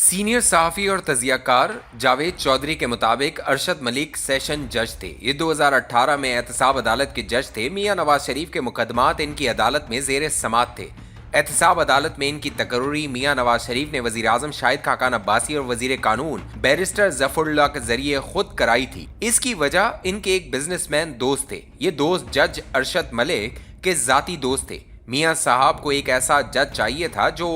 Senior सहाफ़ी और तजिया कार जावेद चौधरी के मुताबिक अरशद मलिक सेशन जज थे। ये 2018 में एहतसाब अदालत के जज थे। मियां नवाज शरीफ के मुकदमात इनकी अदालत में जेर समात थे। एहतसाब अदालत में इनकी तकर्री मियां नवाज शरीफ ने वज़ीर आज़म शाहिद खाकान अब्बासी और वज़ीर कानून बैरिस्टर जफरुल्लाह के जरिए खुद कराई थी। इसकी वजह इनके एक बिजनेसमैन दोस्त थे। ये दोस्त जज अरशद मलिक के जाती दोस्त थे। मियां साहब को एक ऐसा जज चाहिए था जो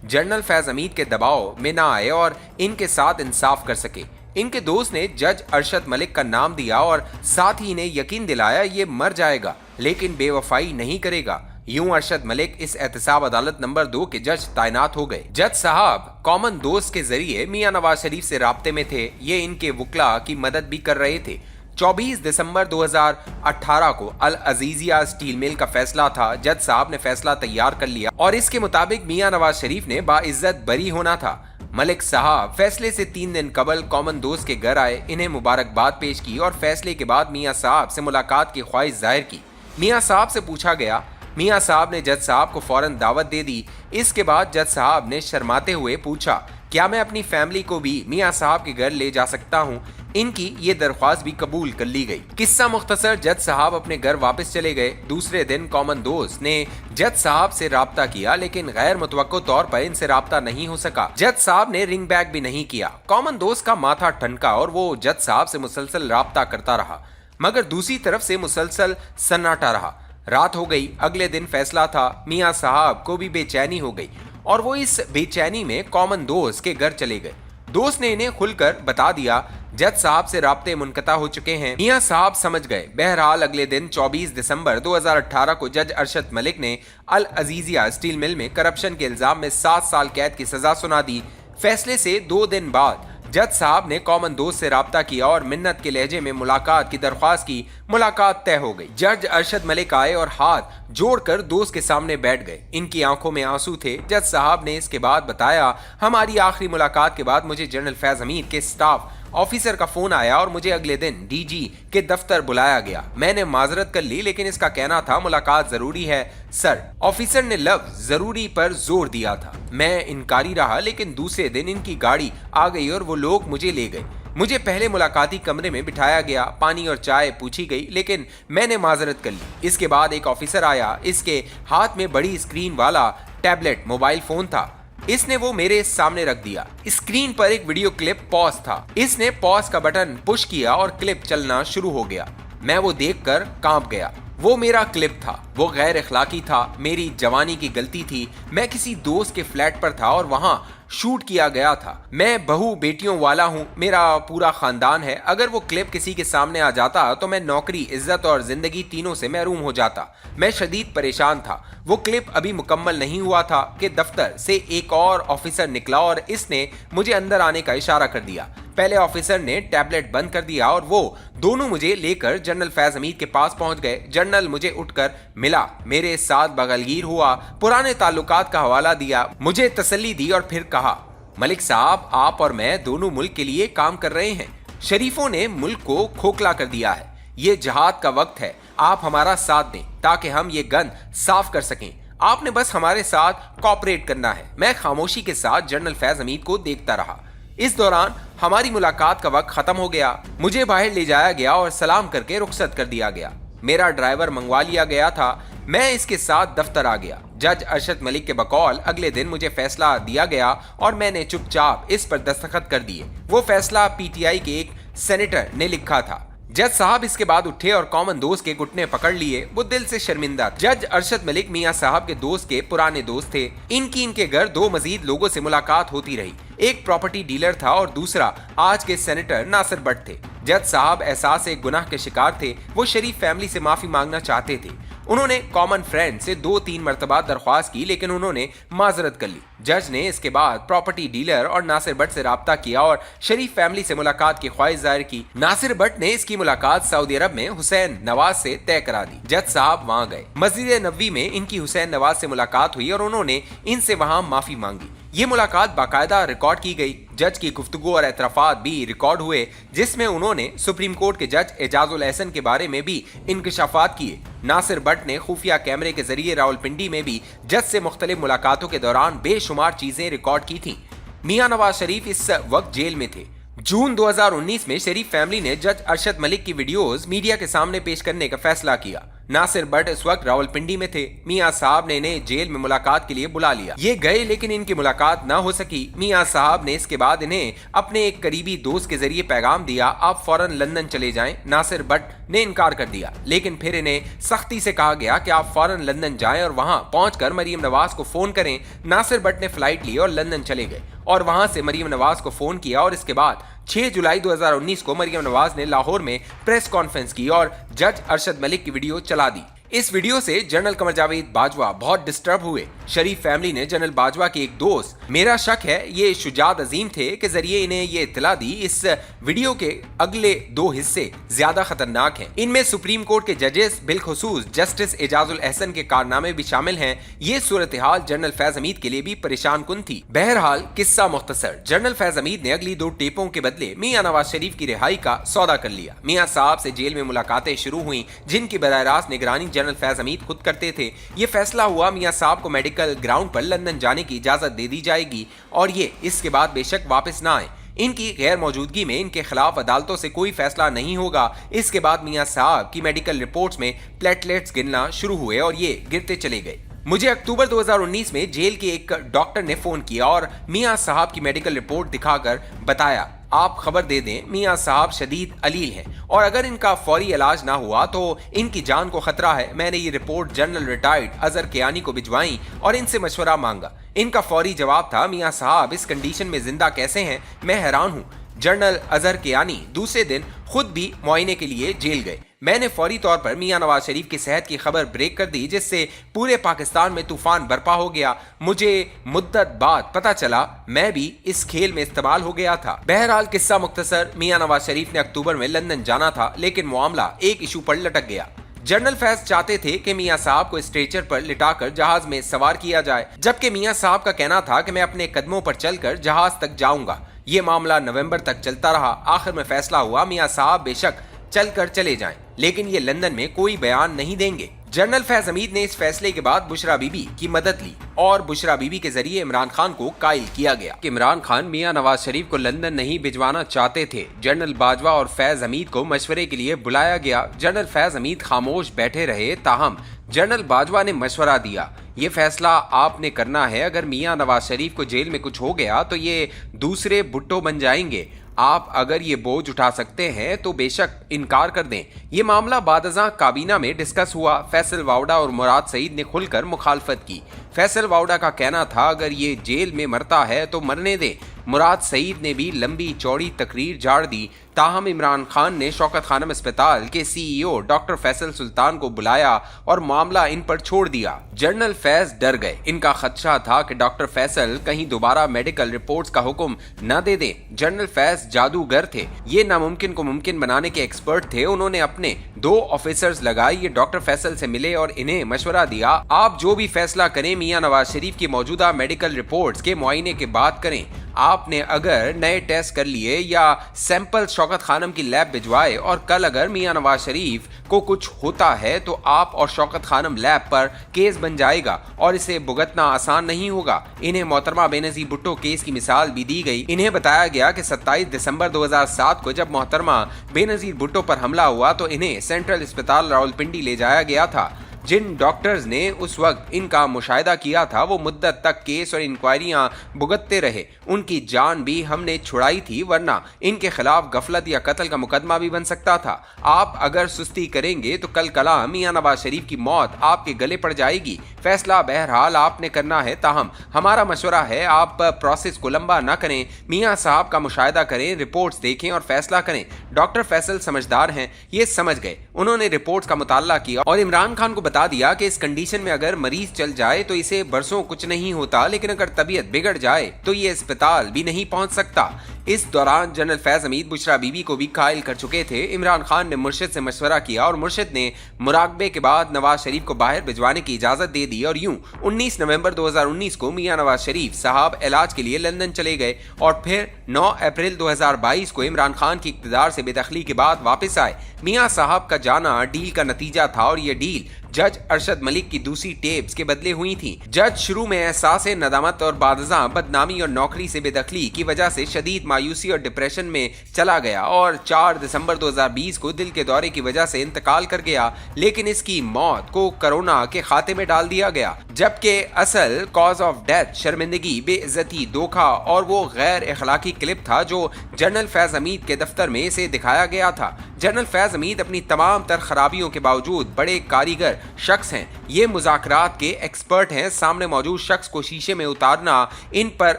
जनरल फैज हमीद के दबाव में ना आए और इनके साथ इंसाफ कर सके। इनके दोस्त ने जज अरशद मलिक का नाम दिया और साथ ही इन्हें यकीन दिलाया ये मर जाएगा लेकिन बेवफाई नहीं करेगा। यूं अरशद मलिक इस एहतसाब अदालत नंबर 2 के जज तैनात हो गए। जज साहब कॉमन दोस्त के जरिए मियां नवाज शरीफ से राब्ते में थे। ये इनके वकला की मदद भी कर रहे थे। 24 दिसंबर 2018 को अल अजीजिया स्टील मिल का फैसला था। जज साहब ने फैसला तैयार कर लिया और इसके मुताबिक मियां नवाज शरीफ ने बाइज्जत बरी होना था। मलिक साहब फैसले से 3 दिन कबल कॉमन दोस्त के घर आए, इन्हें मुबारकबाद पेश की और फैसले के बाद मियां साहब से मुलाकात की ख्वाहिश जाहिर की। मियां साहब से पूछा गया। मियां साहब ने जज साहब को फौरन दावत दे दी। इसके बाद जज साहब ने शर्माते हुए पूछा, क्या मैं अपनी फैमिली को भी मियां साहब के घर ले जा सकता हूं? इनकी ये दरख्वास्त भी कबूल कर ली गई। किस्सा मुख्तसर, जज साहब अपने घर वापस चले गए। दूसरे दिन कॉमन दोस्त ने जज साहब से राब्ता किया लेकिन गैर मुतवक्को तौर पर इनसे राब्ता नहीं हो सका। जज साहब ने रिंग बैक भी नहीं किया। कॉमन दोस्त का माथा ठनका और वो जज साहब से मुसलसल राब्ता करता रहा मगर दूसरी तरफ से मुसलसल सन्नाटा रहा। रात हो गई। अगले दिन फैसला था। मियां साहब को भी बेचैनी हो गई और वो इस बेचैनी में कॉमन दोस्त के घर चले गए। दोस्त ने इन्हें खुलकर बता दिया जज साहब से राब्ते मुनक़ता हो चुके हैं। मियां साहब समझ गए। बहरहाल अगले दिन 24 दिसंबर 2018 को जज अरशद मलिक ने अल अजीजिया स्टील मिल में करप्शन के इल्जाम में 7 साल कैद की सजा सुना दी। फैसले से 2 दिन बाद जज साहब ने कॉमन दोस्त से राब्ता किया और मिन्नत के लहजे में मुलाकात की दरख्वास्त की। मुलाकात तय हो गई। जज अरशद मलिक आए और हाथ जोड़कर दोस्त के सामने बैठ गए। इनकी आंखों में आंसू थे। जज साहब ने इसके बाद बताया, हमारी आखिरी मुलाकात के बाद मुझे जनरल फैज हमीद के स्टाफ ऑफिसर का फोन आया और मुझे अगले दिन डीजी के दफ्तर बुलाया गया। मैंने माजरत कर ली लेकिन इसका कहना था मुलाकात जरूरी है सर। ऑफिसर ने लफ्ज जरूरी पर जोर दिया था। मैं इनकारी रहा लेकिन दूसरे दिन इनकी गाड़ी आ गई और वो लोग मुझे ले गए। मुझे पहले मुलाकाती कमरे में बिठाया गया। पानी और चाय पूछी गई लेकिन मैंने माजरत कर ली। इसके बाद एक ऑफिसर आया। इसके हाथ में बड़ी स्क्रीन वाला टैबलेट मोबाइल फोन था। इसने वो मेरे सामने रख दिया। स्क्रीन पर एक वीडियो क्लिप पॉज था। इसने पॉज का बटन पुश किया और क्लिप चलना शुरू हो गया। मैं वो देखकर कांप गया। वो मेरा क्लिप था। वो गैर अखलाकी था। मेरी जवानी की गलती थी। मैं किसी दोस्त के फ्लैट पर था और वहां शूट किया गया था। मैं बहू बेटियों वाला हूँ। मेरा पूरा खानदान है। अगर वो क्लिप किसी के सामने आ जाता तो मैं नौकरी, इज्जत और जिंदगी तीनों से महरूम हो जाता। मैं शदीद परेशान था। वो क्लिप अभी मुकम्मल नहीं हुआ था कि दफ्तर से एक और ऑफिसर निकला और इसने मुझे अंदर आने का इशारा कर दिया। पहले ऑफिसर ने टैबलेट बंद कर दिया और वो दोनों मुझे लेकर जनरल फैज हमीद के पास पहुंच गए। जनरल मुझे उठकर मिला, मेरे साथ बगलगीर हुआ, पुराने ताल्लुकात का हवाला दिया, मुझे तसल्ली दी और फिर कहा, मलिक साहब आप और मैं दोनों मुल्क के लिए काम कर रहे हैं। शरीफों ने मुल्क को खोखला कर दिया है। ये जहाद का वक्त है। आप हमारा साथ दें ताकि हम ये गंद साफ कर सकें। आपने बस हमारे साथ कॉपरेट करना है। मैं खामोशी के साथ जनरल फैज हमीद को देखता रहा। इस दौरान हमारी मुलाकात का वक्त खत्म हो गया। मुझे बाहर ले जाया गया और सलाम करके रुखसत कर दिया गया। मेरा ड्राइवर मंगवा लिया गया था। मैं इसके साथ दफ्तर आ गया। जज अरशद मलिक के बकौल अगले दिन मुझे फैसला दिया गया और मैंने चुपचाप इस पर दस्तखत कर दिए। वो फैसला पीटीआई के एक सेनेटर ने लिखा था। जज साहब इसके बाद उठे और कॉमन दोस्त के घुटने पकड़ लिए। वो दिल से शर्मिंदा थे। जज अरशद मलिक मियां साहब के दोस्त के पुराने दोस्त थे। इनके घर 2 मजीद लोगों से मुलाकात होती रही। एक प्रॉपर्टी डीलर था और दूसरा आज के सेनेटर नासिर भट्ट थे। जज साहब एहसास एक गुनाह के शिकार थे। वो शरीफ फैमिली से माफी मांगना चाहते थे। उन्होंने कॉमन फ्रेंड से 2-3 मरतबा दरख्वास्त की लेकिन उन्होंने माजरत कर ली। जज ने इसके बाद प्रॉपर्टी डीलर और नासिर भट्ट से राब्ता किया और शरीफ फैमिली से मुलाकात की ख्वाहिश जाहिर की। नासिर भट्ट ने इसकी मुलाकात सऊदी अरब में हुसैन नवाज से तय करा दी। जज साहब वहां गए। मस्जिद नबवी में इनकी हुसैन नवाज से मुलाकात हुई और उन्होंने इनसे वहां माफी मांगी। ये मुलाकात बाकायदा रिकॉर्ड की गई। जज की गुफ्तगू और एतराफात भी रिकॉर्ड हुए जिसमें उन्होंने सुप्रीम कोर्ट के जज एजाजुल एहसन के बारे में भी इंकशाफात किए। नासिर भट्ट ने खुफिया कैमरे के जरिए रावलपिंडी में भी जज से मुख्तलिफ मुलाकातों के दौरान बेशुमार चीजें रिकॉर्ड की थी। मियां नवाज शरीफ इस वक्त जेल में थे। जून 2019 में शरीफ फैमिली ने जज अरशद मलिक की वीडियोस मीडिया के सामने पेश करने का फैसला किया। नासिर भट्ट इस वक्त रावलपिंडी में थे। मियां साहब ने इन्हें जेल में मुलाकात के लिए बुला लिया। ये गए लेकिन इनकी मुलाकात ना हो सकी। मियां साहब ने इसके बाद इन्हें अपने एक करीबी दोस्त के जरिए पैगाम दिया, आप फौरन लंदन चले जाएं। नासिर भट्ट ने इनकार कर दिया, लेकिन फिर इन्हें सख्ती से कहा गया कि आप फौरन लंदन जाएं और वहां पहुंचकर मरियम नवाज को फोन करें। नासिर भट्ट ने फ्लाइट ली और लंदन चले गए और वहां से मरियम नवाज को फोन किया और इसके बाद 6 जुलाई 2019 को मरियम नवाज ने लाहौर में प्रेस कॉन्फ्रेंस की और जज अरशद मलिक की वीडियो चला दी। इस वीडियो से जनरल कमर जावेद बाजवा बहुत डिस्टर्ब हुए। शरीफ फैमिली ने जनरल बाजवा के एक दोस्त, मेरा शक है ये शुजात अजीम थे, के जरिए इन्हें ये इत्तला दी। इस वीडियो के अगले 2 हिस्से ज्यादा खतरनाक हैं। इनमें सुप्रीम कोर्ट के जजेस बिलखुसूस जस्टिस एजाजुल एहसन के कारनामे भी शामिल हैं। ये सूरत हाल जनरल फैज हमीद के लिए भी परेशान कुन थी। बहरहाल किस्सा मुख्तसर, जनरल फैज हमीद ने अगली 2 टेपों के बदले मियां नवाज शरीफ की रिहाई का सौदा कर लिया। मियां साहब से जेल में मुलाकातें शुरू हुई, जिनकी बराह रास्त निगरानी जनरल फैज हमीद खुद करते थे। ये फैसला हुआ मियां साहब को मेडिकल ग्राउंड पर लंदन जाने की इजाजत दे दी जाएगी और ये इसके बाद बेशक वापस ना आए। इनकी गैर मौजूदगी में इनके खिलाफ अदालतों से कोई फैसला नहीं होगा। इसके बाद मियां साहब की मेडिकल रिपोर्ट्स में प्लेटलेट्स गिरना शुरू हुए और ये गिरते चले गए। मुझे अक्टूबर 2019 में जेल के एक डॉक्टर ने फोन किया और मियां साहब की मेडिकल रिपोर्ट दिखाकर बताया, आप खबर दे दें मियां साहब शदीद अलील हैं और अगर इनका फौरी इलाज ना हुआ तो इनकी जान को खतरा है। मैंने ये report general retired Azhar Kiyani को भिजवाई और इनसे मशवरा मांगा। इनका फौरी जवाब था, मियां साहब इस कंडीशन में जिंदा कैसे हैं, मैं हैरान हूँ। जनरल अजहर कियानी दूसरे दिन खुद भी मुआयने के लिए जेल गए। मैंने फौरी तौर पर मियां नवाज शरीफ की सेहत की खबर ब्रेक कर दी, जिससे पूरे पाकिस्तान में तूफान बरपा हो गया। मुझे मुद्दत बाद पता चला मैं भी इस खेल में इस्तेमाल हो गया था। बहरहाल किस्सा मुख्तसर, मियां नवाज शरीफ ने अक्टूबर में लंदन जाना था, लेकिन मामला एक इशू पर लटक गया। जनरल फैज चाहते थे कि मियां साहब को स्ट्रेचर पर लिटाकर जहाज में सवार किया जाए, जबकि मियां साहब का कहना था कि मैं अपने कदमों पर चलकर जहाज तक जाऊंगा। ये मामला नवंबर तक चलता रहा। आखिर में फैसला हुआ मियां साहब बेशक चलकर चले जाएं, लेकिन ये लंदन में कोई बयान नहीं देंगे। जनरल फैज हमीद ने इस फैसले के बाद बुशरा बीबी की मदद ली और बुशरा बीबी के जरिए इमरान खान को कायल किया गया कि इमरान खान मियां नवाज शरीफ को लंदन नहीं भिजवाना चाहते थे। जनरल बाजवा और फैज हमीद को मशवरे के लिए बुलाया गया। जनरल फैज हमीद खामोश बैठे रहे, ताहम जनरल बाजवा ने मशवरा दिया, ये फैसला आपने करना है। अगर मियां नवाज शरीफ को जेल में कुछ हो गया तो ये दूसरे भुट्टो बन जाएंगे। आप अगर ये बोझ उठा सकते हैं तो बेशक इनकार कर दें। ये मामला बादज़ां काबीना में डिस्कस हुआ। फैसल वाउडा और मुराद सईद ने खुलकर मुखालफत की। फैसल वाउडा का कहना था अगर ये जेल में मरता है तो मरने दे। मुराद सईद ने भी लंबी चौड़ी तकरीर झाड़ दी। ताहम इमरान खान ने शौकत खानम अस्पताल के सीईओ डॉक्टर फैसल सुल्तान को बुलाया और मामला इन पर छोड़ दिया। जनरल फैज डर गए। इनका खदशा था कि डॉक्टर फैसल कहीं दोबारा मेडिकल रिपोर्ट्स का हुक्म न दे दें। जनरल फैज जादूगर थे, ये नामुमकिन को मुमकिन बनाने के एक्सपर्ट थे। उन्होंने अपने 2 ऑफिसर्स लगाए, ये डॉक्टर फैसल से मिले और इन्हें मशवरा दिया, आप जो भी फैसला करें मियां नवाज शरीफ की मौजूदा मेडिकल रिपोर्ट्स के मुआयने के बाद करें। आपने अगर नए टेस्ट कर लिए या सैंपल शौकत खानम की लैब भिजवाए और कल अगर मियां नवाज शरीफ को कुछ होता है तो आप और शौकत खानम लैब पर केस बन जाएगा और इसे भुगतना आसान नहीं होगा। इन्हें मोहतरमा बेनजीर भुट्टो केस की मिसाल भी दी गई। इन्हें बताया गया कि 27 दिसंबर 2007 को जब मोहतरमा बेनजीर भुट्टो पर हमला हुआ तो इन्हें सेंट्रल अस्पताल रावलपिंडी ले जाया गया था। जिन डॉक्टर्स ने उस वक्त इनका मुशाहिदा किया था वो मुद्दत तक केस और इंक्वायरियां भुगतते रहे। उनकी जान भी हमने छुड़ाई थी, वरना इनके खिलाफ गफलत या कत्ल का मुकदमा भी बन सकता था। आप अगर सुस्ती करेंगे तो कल कला मियां नवाज शरीफ की मौत आपके गले पड़ जाएगी। फैसला बहरहाल आपने करना है, ताहम हमारा मशवरा है आप प्रोसेस को लंबा ना करें। मियां साहब का मुशाहिदा करें, रिपोर्ट्स देखें और फैसला करें। डॉक्टर फैसल समझदार हैं, ये समझ गए। उन्होंने रिपोर्ट्स का मुताला किया और इमरान खान को बता दिया कि इस कंडीशन में अगर मरीज चल जाए तो इसे बरसों कुछ नहीं होता, लेकिन अगर तबीयत बिगड़ जाए तो ये अस्पताल भी नहीं पहुंच सकता। इस दौरान जनरल फैज हमीद बुशरा बीबी को भी कायल कर चुके थे। इमरान खान ने मुर्शिद से मशवरा किया और मुर्शिद ने मुराकबे के बाद नवाज शरीफ को बाहर भिजवाने की इजाजत दे दी और यूं 19 नवंबर 2019 को मियां नवाज शरीफ साहब इलाज के लिए लंदन चले गए और फिर 9 अप्रैल 2022 को इमरान खान की इक़्तिदार से बेदखली के बाद वापस आए। मियां साहब का जाना डील का नतीजा था और यह डील जज अरशद मलिक की दूसरी टेप्स के बदले हुई थी। जज शुरू में एहसास नदामत और बादज़ा बदनामी और नौकरी से बेदखली की वजह से शदीद मायूसी और डिप्रेशन में चला गया और 4 दिसंबर 2020 को दिल के दौरे की वजह से इंतकाल कर गया, लेकिन इसकी मौत को कोरोना के खाते में डाल दिया गया। जबकि असल कॉज ऑफ डेथ शर्मिंदगी, बेइज्जती, धोखा और वो गैर अखलाकी क्लिप था जो जनरल फैज हमीद के दफ्तर में इसे दिखाया गया था। जनरल फैज हमीद अपनी तमाम तर खराबियों के बावजूद बड़े कारीगर शख्स हैं। ये मुज़ाकरात के एक्सपर्ट हैं। सामने मौजूद शख्स को शीशे में उतारना इन पर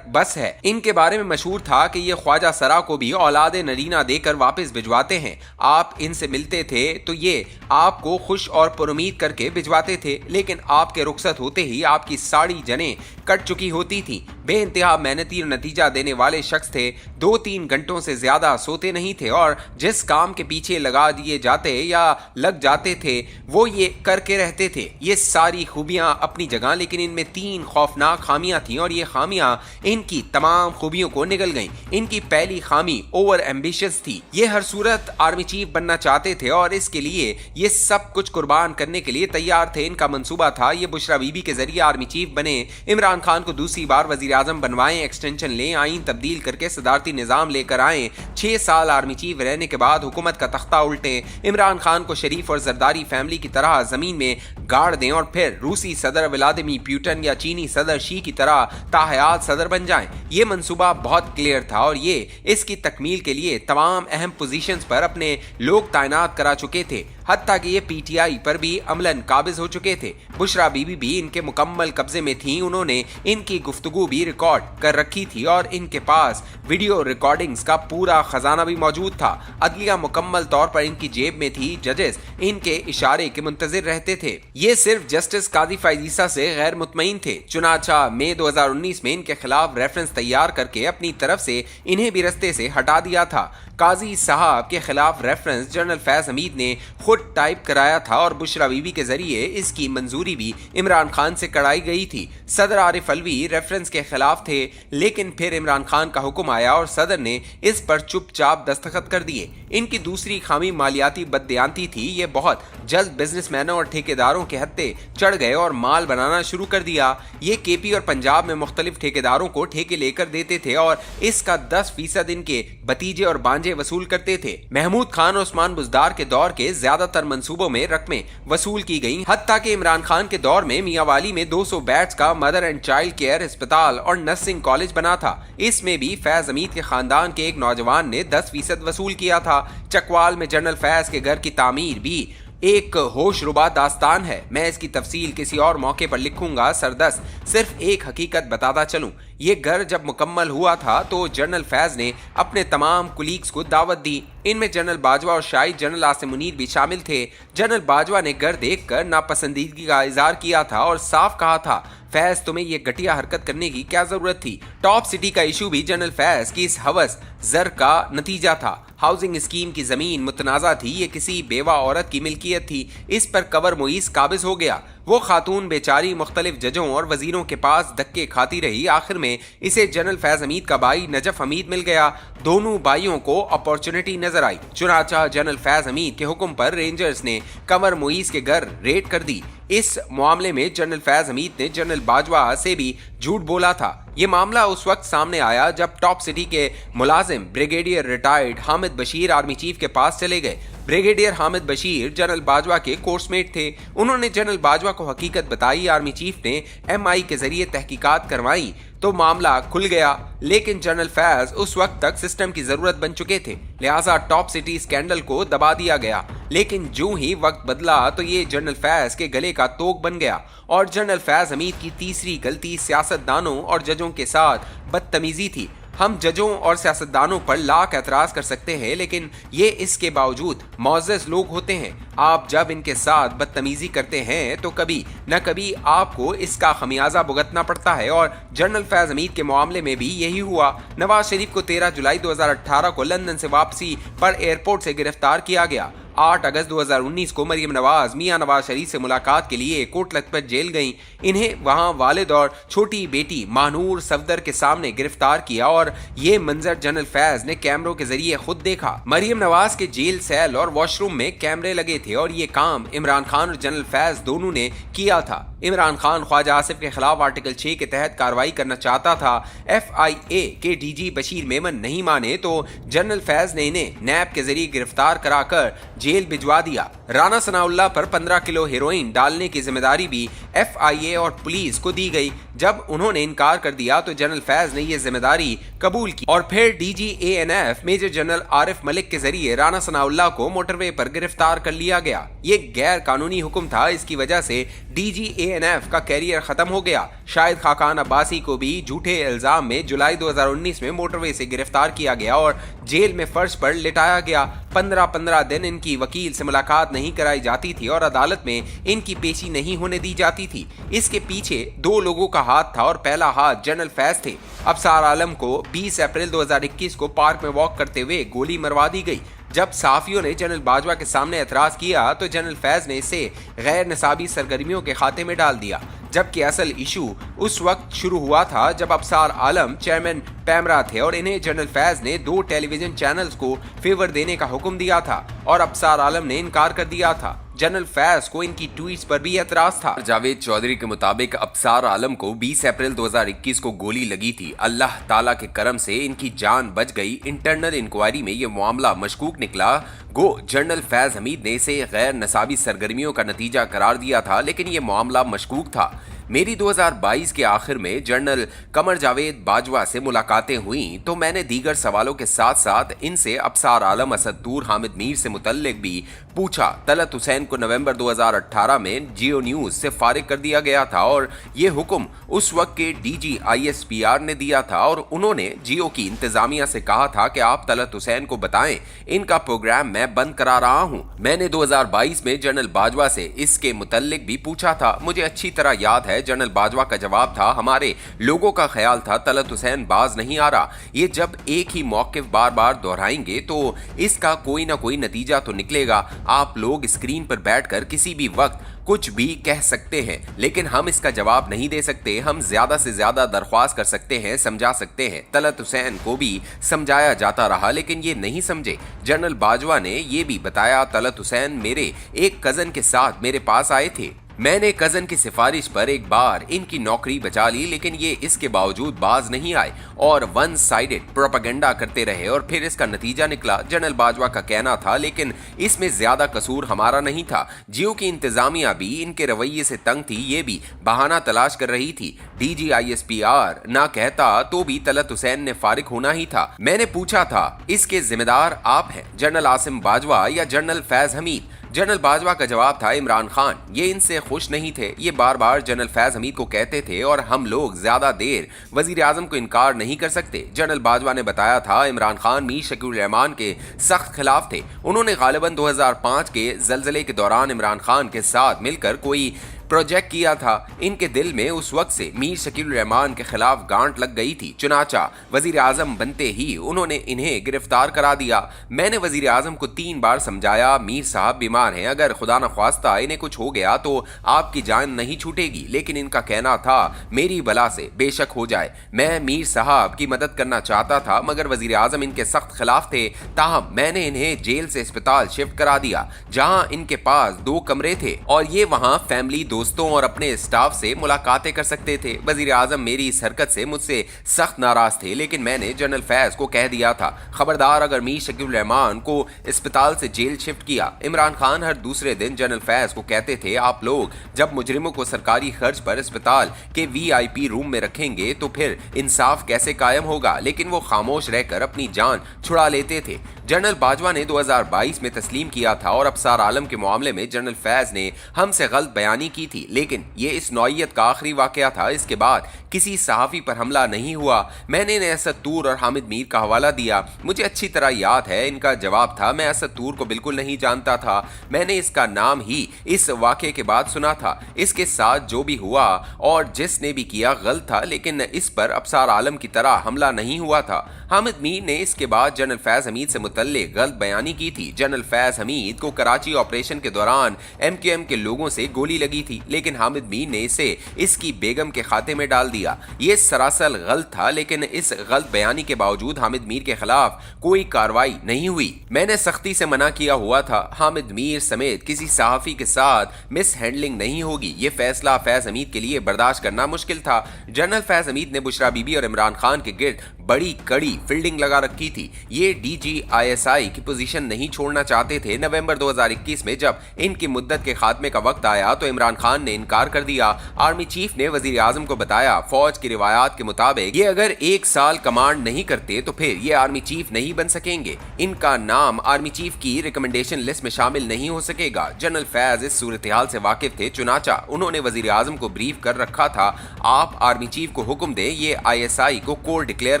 बस है। इनके बारे में मशहूर था कि ये ख्वाजा सरा को भी औलाद नरीना देकर वापस भिजवाते हैं। आप इनसे मिलते थे तो ये आपको खुश और पुरुमीद करके भिजवाते थे, लेकिन आपके रुखसत होते ही आपकी सारी जनें कट चुकी होती थी। बेइंतहा मेहनती और नतीजा देने वाले शख्स थे। 2-3 घंटों से ज्यादा सोते नहीं थे और जिस काम के पीछे लगा दिए जाते या लग जाते थे वो ये करके रहते थे। ये सारी खूबियां अपनी जगह, लेकिन इनमें 3 खौफनाक खामियां थी और ये खामियां इनकी तमाम खूबियों को निगल गईं। इनकी पहली खामी ओवर एम्बिशियस थी। ये हर सूरत आर्मी चीफ बनना चाहते थे और इसके लिए ये सब कुछ कुर्बान करने के लिए तैयार थे। इनका मंसूबा था ये बुशरा बीबी के जरिए आर्मी चीफ बने, इमरान खान को दूसरी बार वजीर आजम बनवाएं, एक्सटेंशन लें, आइन तब्दील करके सदारती निजाम लेकर आएं, 6 साल आर्मी चीफ रहने के बाद हुकूमत का तख्ता उल्टें, इमरान खान को शरीफ और जरदारी फैमिली की तरह जमीन में गाड़ दें और फिर रूसी सदर व्लादिमीर पुतिन या चीनी सदर शी की तरह ताहयात सदर बन जाएं। ये मंसूबा बहुत क्लियर था और ये इसकी तकमील के लिए तमाम अहम पोजीशंस पर अपने लोग तैनात करा चुके थे। हत्ता कि ये पीटीआई पर भी अमलन काबिज हो चुके थे। बुशरा बीबी भी इनके मुकम्मल कब्जे में थी। उन्होंने इनकी गुफ्तगू भी रिकॉर्ड कर रखी थी और इनके पास वीडियो रिकॉर्डिंग्स का पूरा खजाना भी मौजूद था। अदलिया मुकम्मल तौर पर इनकी जेब में थी। जजेस इनके इशारे के मुंतजिर रहते थे। ये सिर्फ जस्टिस काजी फैज ईसा से गैर मुतमईन थे। चुनाचा मई 2019 में इनके खिलाफ रेफरेंस तैयार करके अपनी तरफ से इन्हें भी रस्ते से हटा दिया था। काजी साहब के खिलाफ रेफरेंस जनरल फैज हमीद ने खुद टाइप कराया था और बुशरा बीबी के जरिए इसकी मंजूरी भी इमरान खान से कराई गई थी। सदर आरिफ अलवी रेफरेंस के खिलाफ थे, लेकिन फिर इमरान खान का हुक्म आया और सदर ने इस पर चुपचाप दस्तखत कर दिए। इनकी दूसरी खामी मालियाती बददियानती थी। ये बहुत जल्द बिजनेसमैनों और ठेकेदारों के हत्थे चढ़ गए और माल बनाना शुरू कर दिया। ये केपी और पंजाब में मुख्तलिफ ठेकेदारों को ठेके लेकर देते थे और इसका 10% इनके भतीजे और बांजे वसूल करते थे। महमूद खान और उस्मान बुजदार के दौर के ज्यादातर मंसूबों में रकमें वसूल की गईं। हत्ता कि इमरान खान के दौर में मियांवाली में 200 बेड्स का मदर एंड चाइल्ड केयर अस्पताल और नर्सिंग कॉलेज बना था। इसमें भी फैज हमीद के खानदान के एक नौजवान ने 10% वसूल किया था। चकवाल में जनरल फैज के घर की तामीर भी एक होशरुबा दास्तान है। मैं इसकी तफसील किसी और मौके पर लिखूंगा। सरदस्त सिर्फ एक हकीकत बताता चलूं, ये घर जब मुकम्मल हुआ था तो जनरल फैज ने अपने तमाम कुलीग्स को दावत दी। इनमें जनरल बाजवा और शाहिद जनरल आसिम मुनीर भी शामिल थे। जनरल बाजवा ने घर देखकर नापसंदीदगी का इजहार किया था और साफ कहा था, फैज तुम्हें ये घटिया हरकत करने की क्या जरूरत थी। टॉप सिटी का इशू भी जनरल फैज की इस हवस जर का नतीजा था। हाउसिंग स्कीम की जमीन मुतनाज़ा थी। ये किसी बेवा औरत की मिल्कियत थी। इस पर कवर मुईस काबिज हो गया। वो खातून बेचारी मुख्तलिफ जजों और वजीरों के पास धक्के खाती रही। आखिर में इसे जनरल फैज हमीद का भाई नजफ हमीद मिल गया। दोनों भाइयों को अपॉर्चुनिटी नजर आई। चुनाचा जनरल फैज हमीद के हुक्म पर रेंजर्स ने कमर मुईस के घर रेड कर दी। इस मामले में जनरल फैज हमीद ने जनरल बाजवा से भी झूठ बोला था। ये मामला उस वक्त सामने आया जब टॉप सिटी के मुलाजिम brigadier retired Hamid Bashir army chief के पास चले गए। ब्रिगेडियर हामिद बशीर जनरल बाजवा के कोर्समेट थे। उन्होंने जनरल बाजवा को हकीकत बताई। आर्मी चीफ ने MI के जरिए तहकीकात करवाई तो मामला खुल गया, लेकिन जनरल फैज उस वक्त तक सिस्टम की जरूरत बन चुके थे, लिहाजा टॉप सिटी स्कैंडल को दबा दिया गया। लेकिन जो ही वक्त बदला तो ये जनरल फैज के गले का तोक बन गया और जनरल फैज हमीद की तीसरी गलती सियासतदानों और जजों के साथ बदतमीजी थी। हम जजों और सियासतदानों पर लाख एतराज कर सकते हैं, लेकिन ये इसके बावजूद मुअज़्ज़ज़ लोग होते हैं। आप जब इनके साथ बदतमीजी करते हैं तो कभी न कभी आपको इसका खमियाजा भुगतना पड़ता है और जनरल फैज हमीद के मामले में भी यही हुआ। नवाज शरीफ को 13 जुलाई 2018 को लंदन से वापसी पर एयरपोर्ट से गिरफ्तार किया गया। 8 अगस्त 2019 को मरियम नवाज मियां नवाज शरीफ से मुलाकात के लिए कोट लखपत जेल गईं। इन्हें वहां वालिद और छोटी बेटी महानूर सफदर के सामने गिरफ्तार किया और ये मंजर जनरल फैज ने कैमरों के जरिए खुद देखा। मरियम नवाज के जेल सेल और वॉशरूम में कैमरे लगे थे और ये काम इमरान खान और जनरल फैज दोनों ने किया था। इमरान खान ख्वाजा आसिफ के खिलाफ आर्टिकल 6 के तहत कार्रवाई करना चाहता था। FIA के DG बशीर मेमन नहीं माने तो जनरल फैज ने इन्हें नैब के जरिए गिरफ्तार कराकर जेल भिजवा दिया। राना सनाउल्लाह पर 15 किलो हेरोइन डालने की जिम्मेदारी भी FIA और पुलिस को दी गई। जब उन्होंने इनकार कर दिया तो जनरल फैज ने यह जिम्मेदारी कबूल की और फिर DG ANF major general Arif Malik के जरिए राना सनाउल्लाह को मोटरवे पर गिरफ्तार कर लिया गया। ये गैर कानूनी हुक्म था, इसकी वजह से DG ANF का कैरियर खत्म हो गया। शाहिद खाकान अब्बासी को भी झूठे इल्जाम में जुलाई 2019 में मोटरवे से गिरफ्तार किया गया और जेल में फर्श पर लिटाया गया। 15 दिन इनकी वकील से मुलाकात नहीं कराई जाती थी और अदालत में इनकी पेशी नहीं होने दी जाती थी। इसके पीछे 2 लोगों का हाथ था और पहला हाथ जनरल फैज थे। अबसार आलम को 20 अप्रैल 2021 को पार्क में वॉक करते हुए गोली मरवा दी गई। जब सहाफियों ने जनरल बाजवा के सामने एतराज किया तो जनरल फैज ने इसे गैर निसाबी सरगर्मियों के खाते में डाल दिया, जबकि असल इशू उस वक्त शुरू हुआ था जब अबसार आलम चेयरमैन पैमरा थे और इन्हें जनरल फैज ने 2 टेलीविजन चैनल्स को फेवर देने का हुक्म दिया था और अबसार आलम ने इनकार कर दिया था। जनरल फैज को इनकी ट्वीट्स पर भी एतराज था। जावेद चौधरी के मुताबिक अबसार आलम को 20 अप्रैल 2021 को गोली लगी थी। अल्लाह ताला के करम से इनकी जान बच गई। इंटरनल इंक्वायरी में यह मामला मशकूक निकला। गो जनरल फैज हमीद ने इसे गैर नसाबी सरगर्मियों का नतीजा करार दिया था, लेकिन यह मामला मशकूक था। मेरी 2022 के आखिर में जनरल कमर जावेद बाजवा से मुलाकातें हुई तो मैंने दीगर सवालों के साथ साथ इनसे अबसार आलम, असद दूर, हामिद मीर से मुतल्लिक भी पूछा। तलत हुसैन को नवंबर 2018 में जियो न्यूज से फारिग कर दिया गया था और ये हुक्म उस वक्त के DG ISPR ने दिया था और उन्होंने जियो की इंतजामिया से कहा था कि आप तलत हुसैन को बताएं, इनका प्रोग्राम मैं बंद करा रहा हूं। मैंने 2022 में जनरल बाजवा से इसके मुतल्लिक भी पूछा था। मुझे अच्छी तरह याद है जनरल बाजवा का जवाब था, हमारे लोगों का ख्याल था तलत हुसैन बाज नहीं आ रहा। ये जब एक ही मौक़िफ़ बार बार दोहराएंगे तो इसका कोई ना कोई नतीजा तो निकलेगा। आप लोग स्क्रीन पर बैठकर किसी भी वक्त कुछ भी कह सकते हैं, लेकिन हम इसका जवाब नहीं दे सकते। हम ज्यादा से ज्यादा दरख्वास्त कर सकते हैं, समझा सकते हैं। तलत हुसैन को भी समझाया जाता रहा, लेकिन ये नहीं समझे। जनरल बाजवा ने ये भी बताया, तलत हुसैन मेरे एक कज़न के साथ मेरे पास आए थे। मैंने कज़न की सिफारिश पर एक बार इनकी नौकरी बचा ली, लेकिन ये इसके बावजूद बाज नहीं आए और वन साइडेड प्रोपेगेंडा करते रहे और फिर इसका नतीजा निकला। जनरल बाजवा का कहना था, लेकिन इसमें ज्यादा कसूर हमारा नहीं था। जियो की इंतजामिया भी इनके रवैये से तंग थी, ये भी बहाना तलाश कर रही थी। DG ISPR ना कहता तो भी तलत हुसैन ने फारिग होना ही था। मैंने पूछा था, इसके जिम्मेदार आप हैं, जनरल आसिम बाजवा या जनरल फैज हमीद? जनरल बाजवा का जवाब था, इमरान खान। ये इनसे खुश नहीं थे। ये बार बार जनरल फैज हमीद को कहते थे और हम लोग ज्यादा देर वजीर आजम को इनकार नहीं कर सकते। जनरल बाजवा ने बताया था, इमरान खान मीर शकील रहमान के सख्त खिलाफ थे। उन्होंने गालिबन 2005 के जलजले के दौरान इमरान खान के साथ मिलकर कोई प्रोजेक्ट किया था। इनके दिल में उस वक्त से मीर शकील रहमान के खिलाफ गांठ लग गई थी। चुनाचा वजीर आजम बनते ही उन्होंने इन्हें गिरफ्तार करा दिया। मैंने वजीर आजम को 3 बार समझाया, मीर साहब बीमार हैं, अगर खुदा न ख्वास्ता इन्हें कुछ हो गया तो आपकी जान नहीं छूटेगी। लेकिन इनका कहना था, मेरी बला से बेशक हो जाए। मैं मीर साहब की मदद करना चाहता था, मगर वजीर आजम इनके सख्त खिलाफ थे। ताहम मैंने इन्हें जेल से अस्पताल शिफ्ट करा दिया, जहां इनके पास 2 कमरे थे और ये वहां फैमिली, दोस्तों और अपने स्टाफ से मुलाकातें कर सकते थे। वजीर आजम मेरी इस हरकत से मुझसे सख्त नाराज थे, लेकिन मैंने जनरल फैज को कह दिया था, खबरदार अगर मीर शकील रहमान को अस्पताल से जेल शिफ्ट किया। इमरान खान हर दूसरे दिन जनरल फैज को कहते थे, आप लोग जब मुजरिमों को सरकारी खर्च पर अस्पताल के VIP रूम में रखेंगे तो फिर इंसाफ कैसे कायम होगा। लेकिन वो खामोश रहकर अपनी जान छुड़ा लेते थे। जनरल बाजवा ने 2022 में तस्लीम किया था और अबसार आलम के मामले में जनरल फैज ने हमसे गलत बयानी की थी, लेकिन ये इस नौइयत का आखिरी वाकया था। इसके बाद किसी सहाफ़ी पर हमला नहीं हुआ। मैंने इन्हें असद तूर और हामिद मीर का हवाला दिया। मुझे अच्छी तरह याद है इनका जवाब था, मैं असद तूर को बिल्कुल नहीं जानता था। मैंने इसका नाम ही इस वाकये के बाद सुना था। इसके साथ जो भी हुआ और जिसने भी किया गलत था, लेकिन इस पर अबसार आलम की तरह हमला नहीं हुआ था। हामिद मीर ने इसके बाद जनरल फैज हमीद से मुतल्लिक गलत बयानी की थी। जनरल फैज हमीद को कराची ऑपरेशन के दौरान MQM के लोगों से गोली लगी थी, लेकिन हामिद मीर ने इसे इसकी बेगम के खाते में डाल दिया। ये सरासर गलत था, लेकिन इस गलत बयानी के बावजूद हामिद मीर के खिलाफ कोई कार्रवाई नहीं हुई। मैंने सख्ती से मना किया हुआ था, हामिद मीर समेत किसी सहाफी के साथ मिस हैंडलिंग नहीं होगी। ये फैसला फैज हमीद के लिए बर्दाश्त करना मुश्किल था। जनरल फैज हमीद ने बुशरा बीबी और इमरान खान के गिर्द बड़ी कड़ी फील्डिंग लगा रखी थी। ये DGISI की पोजीशन नहीं छोड़ना चाहते थे। नवंबर 2021 में जब इनकी मुद्दत के खात्मे का वक्त आया तो इमरान खान ने इनकार कर दिया। आर्मी चीफ ने वजीर आजम को बताया, फौज की रिवायात के मुताबिक ये अगर 1 साल कमांड नहीं करते तो फिर ये आर्मी चीफ नहीं बन सकेंगे। इनका नाम आर्मी चीफ की रिकमेंडेशन लिस्ट में शामिल नहीं हो सकेगा। जनरल फैज इस सूरत हाल से वाकिफ थे, चुनाचा उन्होंने वजीर आजम को ब्रीफ कर रखा था, आप आर्मी चीफ को हुक्म दे ये ISI को कोर डिक्लेयर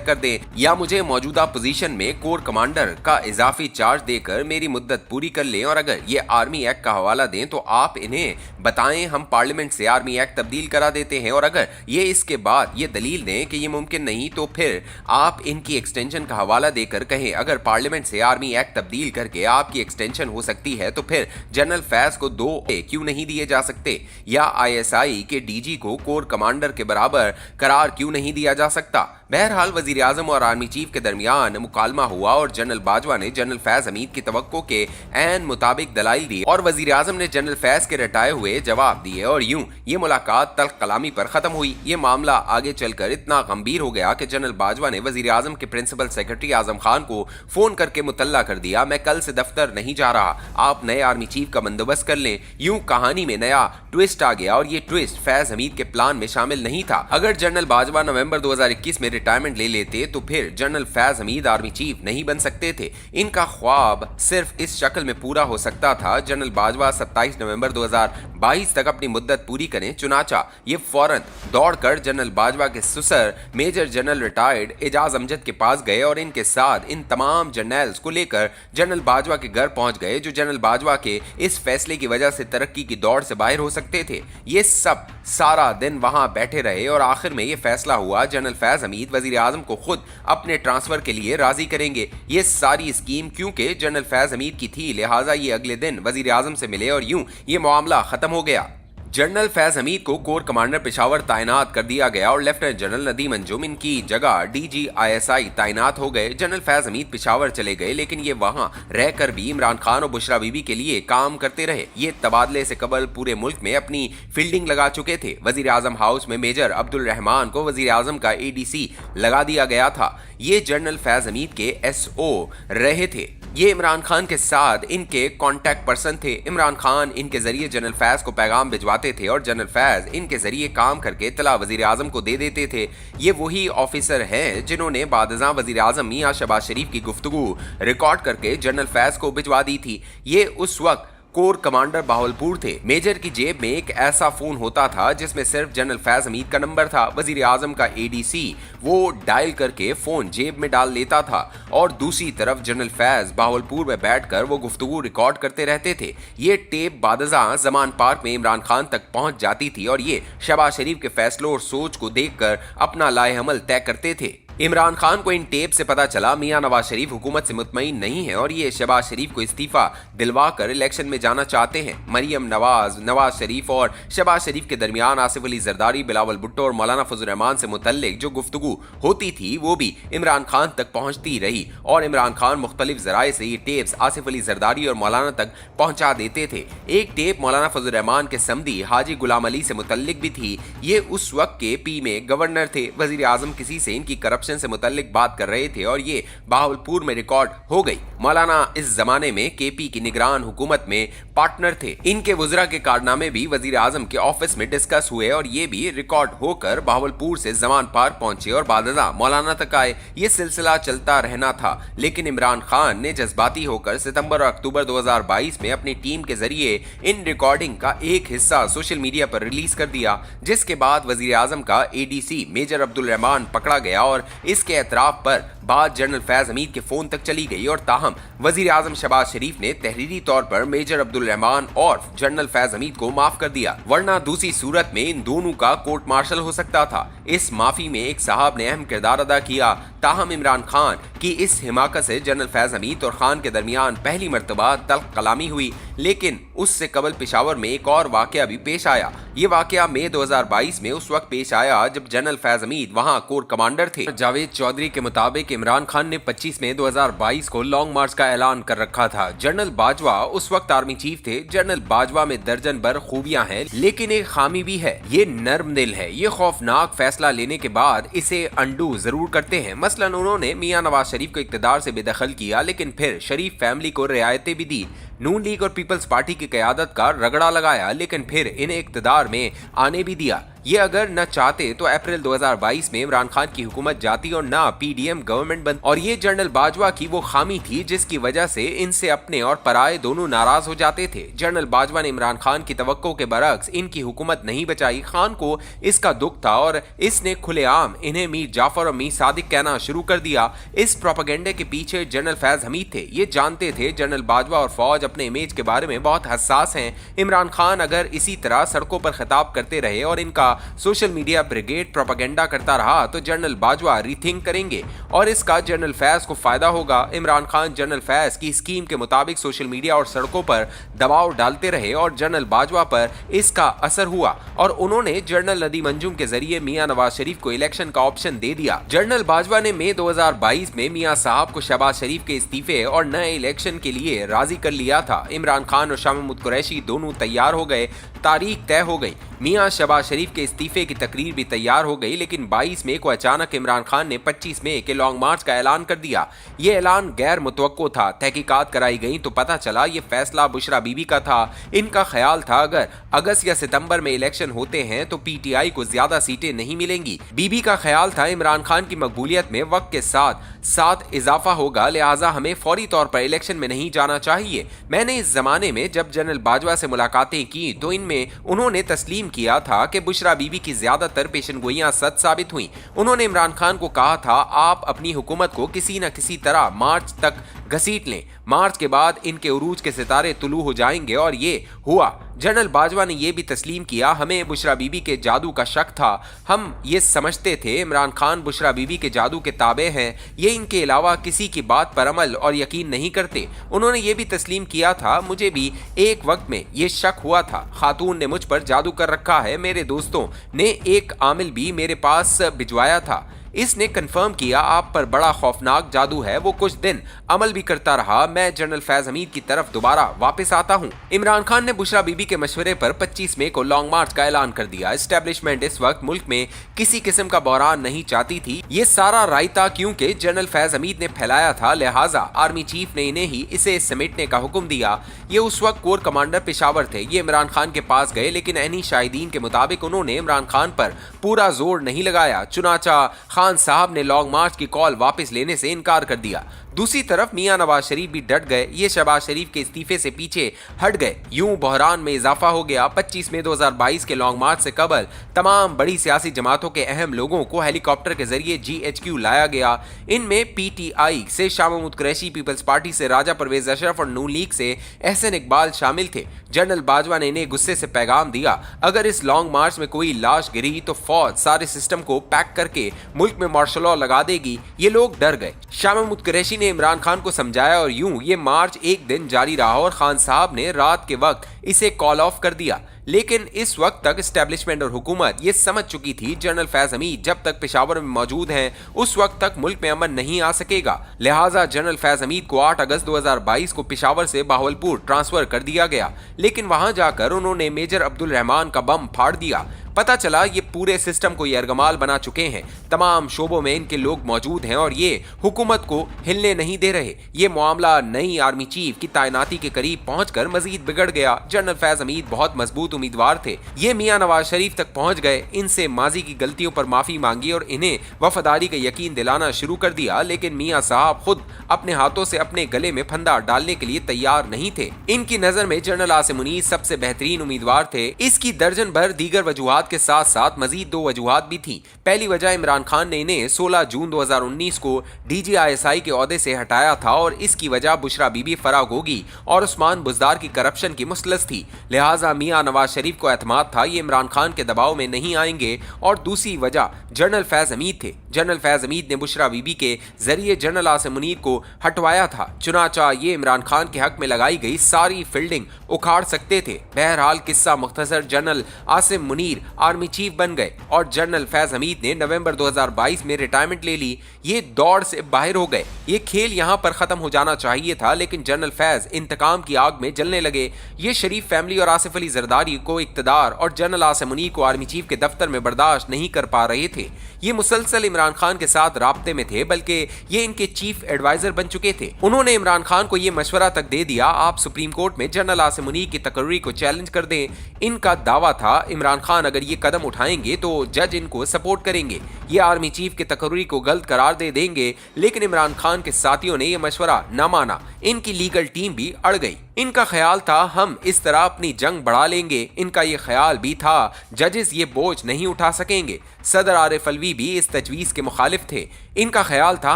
कर दे या मुझे मौजूदा पोजीशन में कोर कमांडर का इजाफी चार्ज देकर मेरी मुद्दत पूरी कर लें, और अगर ये आर्मी एक्ट का हवाला दें तो आप इन्हें बताएं हम पार्लियामेंट से आर्मी एक्ट तब्दील करा देते हैं, और अगर ये इसके बाद ये दलील दें कि ये मुमकिन नहीं तो फिर आप इनकी एक्सटेंशन का हवाला देकर कहें अगर पार्लियामेंट से आर्मी एक्ट तब्दील करके आपकी एक्सटेंशन हो सकती है तो फिर जनरल फैज को 2 क्यों नहीं दिए जा सकते, या ISI के DG को कोर कमांडर के बराबर करार क्यों नहीं दिया जा सकता। बहरहाल वजीर आजम और आर्मी चीफ के दरमियान मुकालमा हुआ और जनरल बाजवा ने जनरल फैज हमीद की तवक्को के ऐन मुताबिक दलाइल दिए और वजीर आजम ने जनरल फैज के रटाए हुए जवाब दिए, और यूं ये मुलाकात तल्ख कलामी पर खत्म हुई। ये मामला आगे चलकर इतना गंभीर हो गया कि जनरल बाजवा ने वजीर आजम के प्रिंसिपल सेक्रेटरी आजम खान को फोन करके मुतल्ला कर दिया, मैं कल से दफ्तर नहीं जा रहा, आप नए आर्मी चीफ का बंदोबस्त कर लें। यूं कहानी में नया ट्विस्ट आ गया, और ये ट्विस्ट फैज हमीद के प्लान में शामिल नहीं था। अगर जनरल बाजवा नवंबर 2021 में रिटायरमेंट ले लेते तो फिर general Faiz Hamid army chief नहीं बन सकते थे। इनका ख्वाब सिर्फ इस शक्ल में पूरा हो सकता था, जनरल बाजवा 27 नवंबर 2022 तक अपनी मुद्दत पूरी करें, चुनाचा ये फौरन दौड़कर जनरल बाजवा के ससुर major general retired Ejaz Amjad के पास गए और इनके साथ इन तमाम जर्नल्स को लेकर जनरल बाजवा के घर पहुंच गए, जो जनरल बाजवा के इस फैसले की वजह से तरक्की की दौड़ से बाहर हो सकते थे। ये सब सारा दिन वहां बैठे रहे और आखिर में ये फैसला हुआ जनरल फैज हमीद वजीर आजम को खुद अपने ट्रांसफर के लिए राजी करेंगे। ये सारी स्कीम क्योंकि जनरल फैज हमीद की थी, लिहाजा ये अगले दिन वजीर आजम से मिले और यूं ये मामला खत्म हो गया। जनरल फैज हमीद को कोर कमांडर पेशावर तैनात कर दिया गया और लेफ्टिनेंट जनरल नदीम अंजुम इनकी जगह DGISI तैनात हो गए। जनरल फैज हमीद पेशावर चले गए, लेकिन ये वहां रहकर भी इमरान खान और बुशरा बीबी के लिए काम करते रहे। ये तबादले से कबल पूरे मुल्क में अपनी फील्डिंग लगा चुके थे। वजीर आजम हाउस में मेजर अब्दुल रहमान को वजीर आजम का ADC लगा दिया गया था। ये जनरल फैज हमीद के SO रहे थे। ये इमरान खान के साथ इनके कांटेक्ट पर्सन थे। इमरान खान इनके जरिए जनरल फैज को पैगाम भिजवाते थे और जनरल फैज इनके जरिए काम करके इत्तला वजीर आजम को दे देते थे। ये वही ऑफिसर हैं जिन्होंने बादशाह वजीर आजम मियां शहबाज शरीफ की गुफ्तगू रिकॉर्ड करके जनरल फैज को भिजवा दी थी। ये उस वक्त कोर कमांडर बावलपुर थे। मेजर की जेब में एक ऐसा फोन होता था जिसमें सिर्फ जनरल फैज हमीद का नंबर था। वजीर आजम का ADC वो डायल करके फोन जेब में डाल लेता था और दूसरी तरफ जनरल फैज बावलपुर में बैठकर वो गुफ्तगू रिकॉर्ड करते रहते थे। ये टेप बादशाह जमान पार्क में इमरान खान तक पहुंच जाती थी और ये शहबाज शरीफ के फैसलों और सोच को देखकर अपना लाएअमल तय करते थे। इमरान खान को इन टेप से पता चला मियां नवाज शरीफ हुकूमत से मुतमईन नहीं है और ये शहबाज शरीफ को इस्तीफा दिलवा कर इलेक्शन में जाना चाहते हैं। मरियम नवाज, नवाज शरीफ और शहबाज शरीफ के दरमियान आसिफ अली जरदारी, बिलावल भुट्टो और मौलाना फजल रहमान से मुतल्लिक जो गुफ्तगू होती थी वो भी इमरान खान तक पहुंचती रही और इमरान खान मुख्तलिफ जराए से ये टेप्स आसिफ अली जरदारी और मौलाना तक पहुंचा देते थे। एक टेप मौलाना फजल रहमान के समधी हाजी गुलाम अली से मुतल्लिक भी थी। ये उस वक्त के P में गवर्नर थे। वजीर आजम किसी से इनकी करप्शन से मुतल्लिक बात कर रहे थे और ये बहावलपुर में रिकॉर्ड हो गई। मौलाना इस जमाने में KP की निगरान हुकूमत में पार्टनर थे। इनके वज़रा के कारनामे भी वजीर आजम के ऑफिस में डिस्कस हुए और ये भी रिकॉर्ड होकर बहावलपुर से जमान पार्क पहुंचे और बादशाह मौलाना तक आए। ये सिलसिला चलता रहना था, लेकिन इमरान खान ने जज्बाती होकर सितंबर और अक्टूबर 2022 में अपनी टीम के जरिए इन रिकॉर्डिंग का एक हिस्सा सोशल मीडिया पर रिलीज कर दिया, जिसके बाद वजीर आजम का ADC मेजर अब्दुल रहमान पकड़ा गया और इसके एतराफ पर बात जनरल फैज हमीद के फोन तक चली गई और ताहम वजीर आजम शहबाज शरीफ ने तहरीरी तौर पर मेजर अब्दुल रहमान और जनरल फैज हमीद को माफ कर दिया, वरना दूसरी सूरत में इन दोनों का कोर्ट मार्शल हो सकता था। इस माफी में एक साहब ने अहम किरदार अदा किया। ताहम इमरान खान की इस हिमाकत से जनरल फैज हमीद और खान के दरमियान पहली मर्तबा तल्ख कलामी हुई, लेकिन उससे कबल पेशावर में एक और वाकया भी पेश आया। ये वाकया मई 2022 में उस वक्त पेश आया जब जनरल फैज हमीद वहां कोर कमांडर थे। जावेद चौधरी के मुताबिक इमरान खान ने 25 मई 2022 को लॉन्ग मार्च का ऐलान कर रखा था। जनरल बाजवा उस वक्त आर्मी चीफ थे। जनरल बाजवा में दर्जन भर खूबियां हैं, लेकिन एक खामी भी है, ये नर्म दिल है। ये खौफनाक फैसला लेने के बाद इसे अंडू जरूर करते हैं। मसलन उन्होंने मियां नवाज शरीफ को इक्तदार से बेदखल किया, लेकिन फिर शरीफ फैमिली को रियायतें भी दी। नून लीग और पीपल्स पार्टी की क़यादत का रगड़ा लगाया, लेकिन फिर इन्हें इक्तदार में आने भी दिया। ये अगर न चाहते तो अप्रैल 2022 में इमरान खान की हुकूमत जाती और ना पीडीएम गवर्नमेंट बनती। और ये जनरल बाजवा की वो खामी थी जिसकी वजह से इनसे अपने और पराए दोनों नाराज हो जाते थे। जनरल बाजवा ने इमरान खान की तवक्को के बरक्स इनकी हुकूमत नहीं बचाई। खान को इसका दुख था और इसने खुलेआम इन्हें मीर जाफर और मीर सादिक कहना शुरू कर दिया। इस प्रोपेगेंडे के पीछे जनरल फैज हमीद थे। ये जानते थे जनरल बाजवा और फौज अपने इमेज के बारे में बहुत हसास हैं। इमरान खान अगर इसी तरह सड़कों पर खिताब करते रहे और इनका सोशल मीडिया ब्रिगेड प्रोपेगेंडा करता रहा तो जनरल बाजवा रीथिंक करेंगे और इसका जनरल फैज को फायदा होगा। इमरान खान जनरल फैज की स्कीम के मुताबिक सोशल मीडिया और सड़कों पर दबाव डालते रहे और जनरल बाजवा पर इसका असर हुआ और उन्होंने जनरल नदीम अंजुम के जरिए मियां नवाज शरीफ को इलेक्शन का ऑप्शन दे दिया। जनरल बाजवा ने मई 2022 में मियां साहब को शहबाज शरीफ के इस्तीफे और नए इलेक्शन के लिए राजी कर लिया था। इमरान खान और शाह महमूद कुरैशी दोनों तैयार हो गए, तारीख तय हो गई। मियां शहबाज शरीफ के इस्तीफे की तकरीर भी तैयार हो गई, लेकिन 22 मई को अचानक इमरान खान ने 25 मई के लॉन्ग मार्च का ऐलान कर दिया। ये ऐलान गैर मुतवक्को था। तहकीकात कराई गई तो पता चला ये फैसला बुशरा बीबी का था। इनका ख्याल था अगर अगस्त या सितंबर में इलेक्शन होते हैं तो पीटीआई को ज्यादा सीटें नहीं मिलेंगी। बीबी का ख्याल था इमरान खान की मकबूलियत में वक्त के साथ इजाफा होगा, लिहाजा हमें फौरी तौर पर इलेक्शन में नहीं जाना चाहिए। मैंने इस जमाने में जब जनरल बाजवा से मुलाकातें की तो इनमें उन्होंने तस्लीम किया था कि बुशरा बीबी की ज्यादातर पेशनगोइयां सच साबित हुई। उन्होंने इमरान खान को कहा था आप अपनी हुकूमत को किसी न किसी तरह मार्च तक घसीट लें, मार्च के बाद इनके उरूज के सितारे तुलू हो जाएंगे और ये हुआ। जनरल बाजवा ने यह भी तस्लीम किया हमें बुशरा बीबी के जादू का शक था। हम ये समझते थे इमरान खान बुशरा बीबी के जादू के ताबे हैं, ये इनके अलावा किसी की बात पर अमल और यकीन नहीं करते। उन्होंने ये भी तस्लीम किया था मुझे भी एक वक्त में ये शक हुआ था खातून ने मुझ पर जादू कर रखा है। मेरे दोस्तों ने एक आमिल भी मेरे पास भिजवाया था, इसने कंफर्म किया आप पर बड़ा खौफनाक जादू है। वो कुछ दिन अमल भी करता रहा। मैं जनरल फैज हमीद की तरफ दोबारा वापस आता हूँ। इमरान खान ने बुशरा बीबी के मशवरे पर 25 मई को लॉन्ग मार्च का ऐलान कर दिया। एस्टेब्लिशमेंट इस वक्त मुल्क में किसी किस्म का बहरान नहीं चाहती थी। ये सारा रायता क्योंकि जनरल फैज हमीद ने फैलाया था, लिहाजा आर्मी चीफ ने इन्हें ही इसे समेटने का हुक्म दिया। ये उस वक्त कोर कमांडर पेशावर थे। ये इमरान खान के पास गए, लेकिन ऐनी शाहिदीन के मुताबिक उन्होंने इमरान खान पर पूरा जोर नहीं लगाया। चुनाचा खान साहब ने लॉन्ग मार्च की कॉल वापस लेने से इनकार कर दिया। दूसरी तरफ मियां नवाज शरीफ भी डट गए। ये शहबाज शरीफ के इस्तीफे से पीछे हट गए। यूं बहरान में इजाफा हो गया। 25 मई 2022 के लॉन्ग मार्च से कबल तमाम बड़ी सियासी जमातों के अहम लोगों को हेलीकॉप्टर के जरिए GHQ लाया गया। इनमें PTI से शाह महमूद कुरैशी, पीपल्स पार्टी से राजा परवेज अशरफ और नून लीग से एहसन इकबाल शामिल थे। जनरल बाजवा ने इन्हें गुस्से से पैगाम दिया अगर इस लॉन्ग मार्च में कोई लाश गिरी तो फौज सारे सिस्टम को पैक करके मुल्क में मार्शल लॉ लगा देगी। ये लोग डर गए। शाह महमूद कुरैशी ने इमरान खान को समझाया और यूं ये मार्च एक दिन जारी रहा और खान साहब ने रात के वक्त इसे कॉल ऑफ कर दिया। लेकिन इस वक्त तक एस्टेब्लिशमेंट और हुकूमत ये समझ चुकी थी जनरल फैज हमीद जब तक पेशावर में मौजूद हैं उस वक्त तक मुल्क में अमन नहीं आ सकेगा। लिहाजा जनरल फैज हमीद को 8 अगस्त 2022 को पेशावर से बहावलपुर ट्रांसफर कर दिया गया, लेकिन वहां जाकर उन्होंने मेजर अब्दुल रहमान का बम फाड़ दिया। पता चला ये पूरे सिस्टम को यरगमाल बना चुके हैं। तमाम शोबों में इनके लोग मौजूद हैं और ये हुकूमत को हिलने नहीं दे रहे। ये मामला नई आर्मी चीफ की तैनाती के करीब पहुंचकर मजीद बिगड़ गया। जनरल फैज हमीद बहुत मजबूत उम्मीदवार थे। ये मियां नवाज शरीफ तक पहुंच गए, इनसे माजी की गलतियों पर माफी मांगी और इन्हें वफादारी का यकीन दिलाना शुरू कर दिया। लेकिन मियां साहब खुद अपने हाथों से अपने गले में फंदा डालने के लिए तैयार नहीं थे। इनकी नजर में जनरल आसिम मुनीर सबसे बेहतरीन उम्मीदवार थे। इसकी दर्जन भर दीगर वजूहात वजूहात के साथ साथ मजीद 2 वजूहात भी थी। पहली वजह, इमरान खान ने इन्हें 16 जून 2019 को DGISI के ओहदे से हटाया था और इसकी वजह बुशरा बीबी, फराह गोगी और उस्मान बुज़दार की करप्शन की मुसलस थी। लिहाजा मियां नवाज शरीफ को एतमाद था ये इमरान खान के दबाव में नहीं आएंगे। और दूसरी वजह जनरल फैज हमीद थे। जनरल फैज हमीद ने बुशरा बीबी के जरिए जनरल आसिम मुनीर को हटवाया था। चुनाचा ये इमरान खान के हक में लगाई गई सारी फील्डिंग उखाड़ सकते थे। बहरहाल किस्सा मुख्तसर, general Asim Munir army chief बन गए और जनरल फैज हमीद ने नवंबर 2022 में रिटायरमेंट ले ली। ये दौड़ से बाहर हो गए। ये खेल यहां पर खत्म हो जाना चाहिए था, लेकिन जनरल फैज इंतकाम की आग में जलने लगे। ये शरीफ फैमिली और आसिफ अली जरदारी को इक्तदार और जनरल आसिम मुनीर को आर्मी चीफ के दफ्तर में बर्दाश्त नहीं कर पा रहे थे। ये मुसलसल इमरान खान के साथ राब्ते में थे, बल्कि ये इनके चीफ एडवाइजर बन चुके थे। उन्होंने इमरान खान को ये मशवरा तक दे दिया, आप सुप्रीम कोर्ट में जनरल आसिम मुनीर की तकर्री को चैलेंज कर दें। इनका दावा था इमरान खान अगर ये कदम उठाएंगे तो जज इनको सपोर्ट करेंगे, ये आर्मी चीफ की तकर्री को गलत करार दे देंगे। लेकिन इमरान खान के साथियों ने यह मशवरा न माना। इनकी लीगल टीम भी अड़ गई। इनका ख्याल था हम इस तरह अपनी जंग बढ़ा लेंगे। इनका ये ख्याल भी था जजेस ये बोझ नहीं उठा सकेंगे। सदर आरिफ अलवी भी इस तजवीज़ के मुखालिफ थे। इनका ख्याल था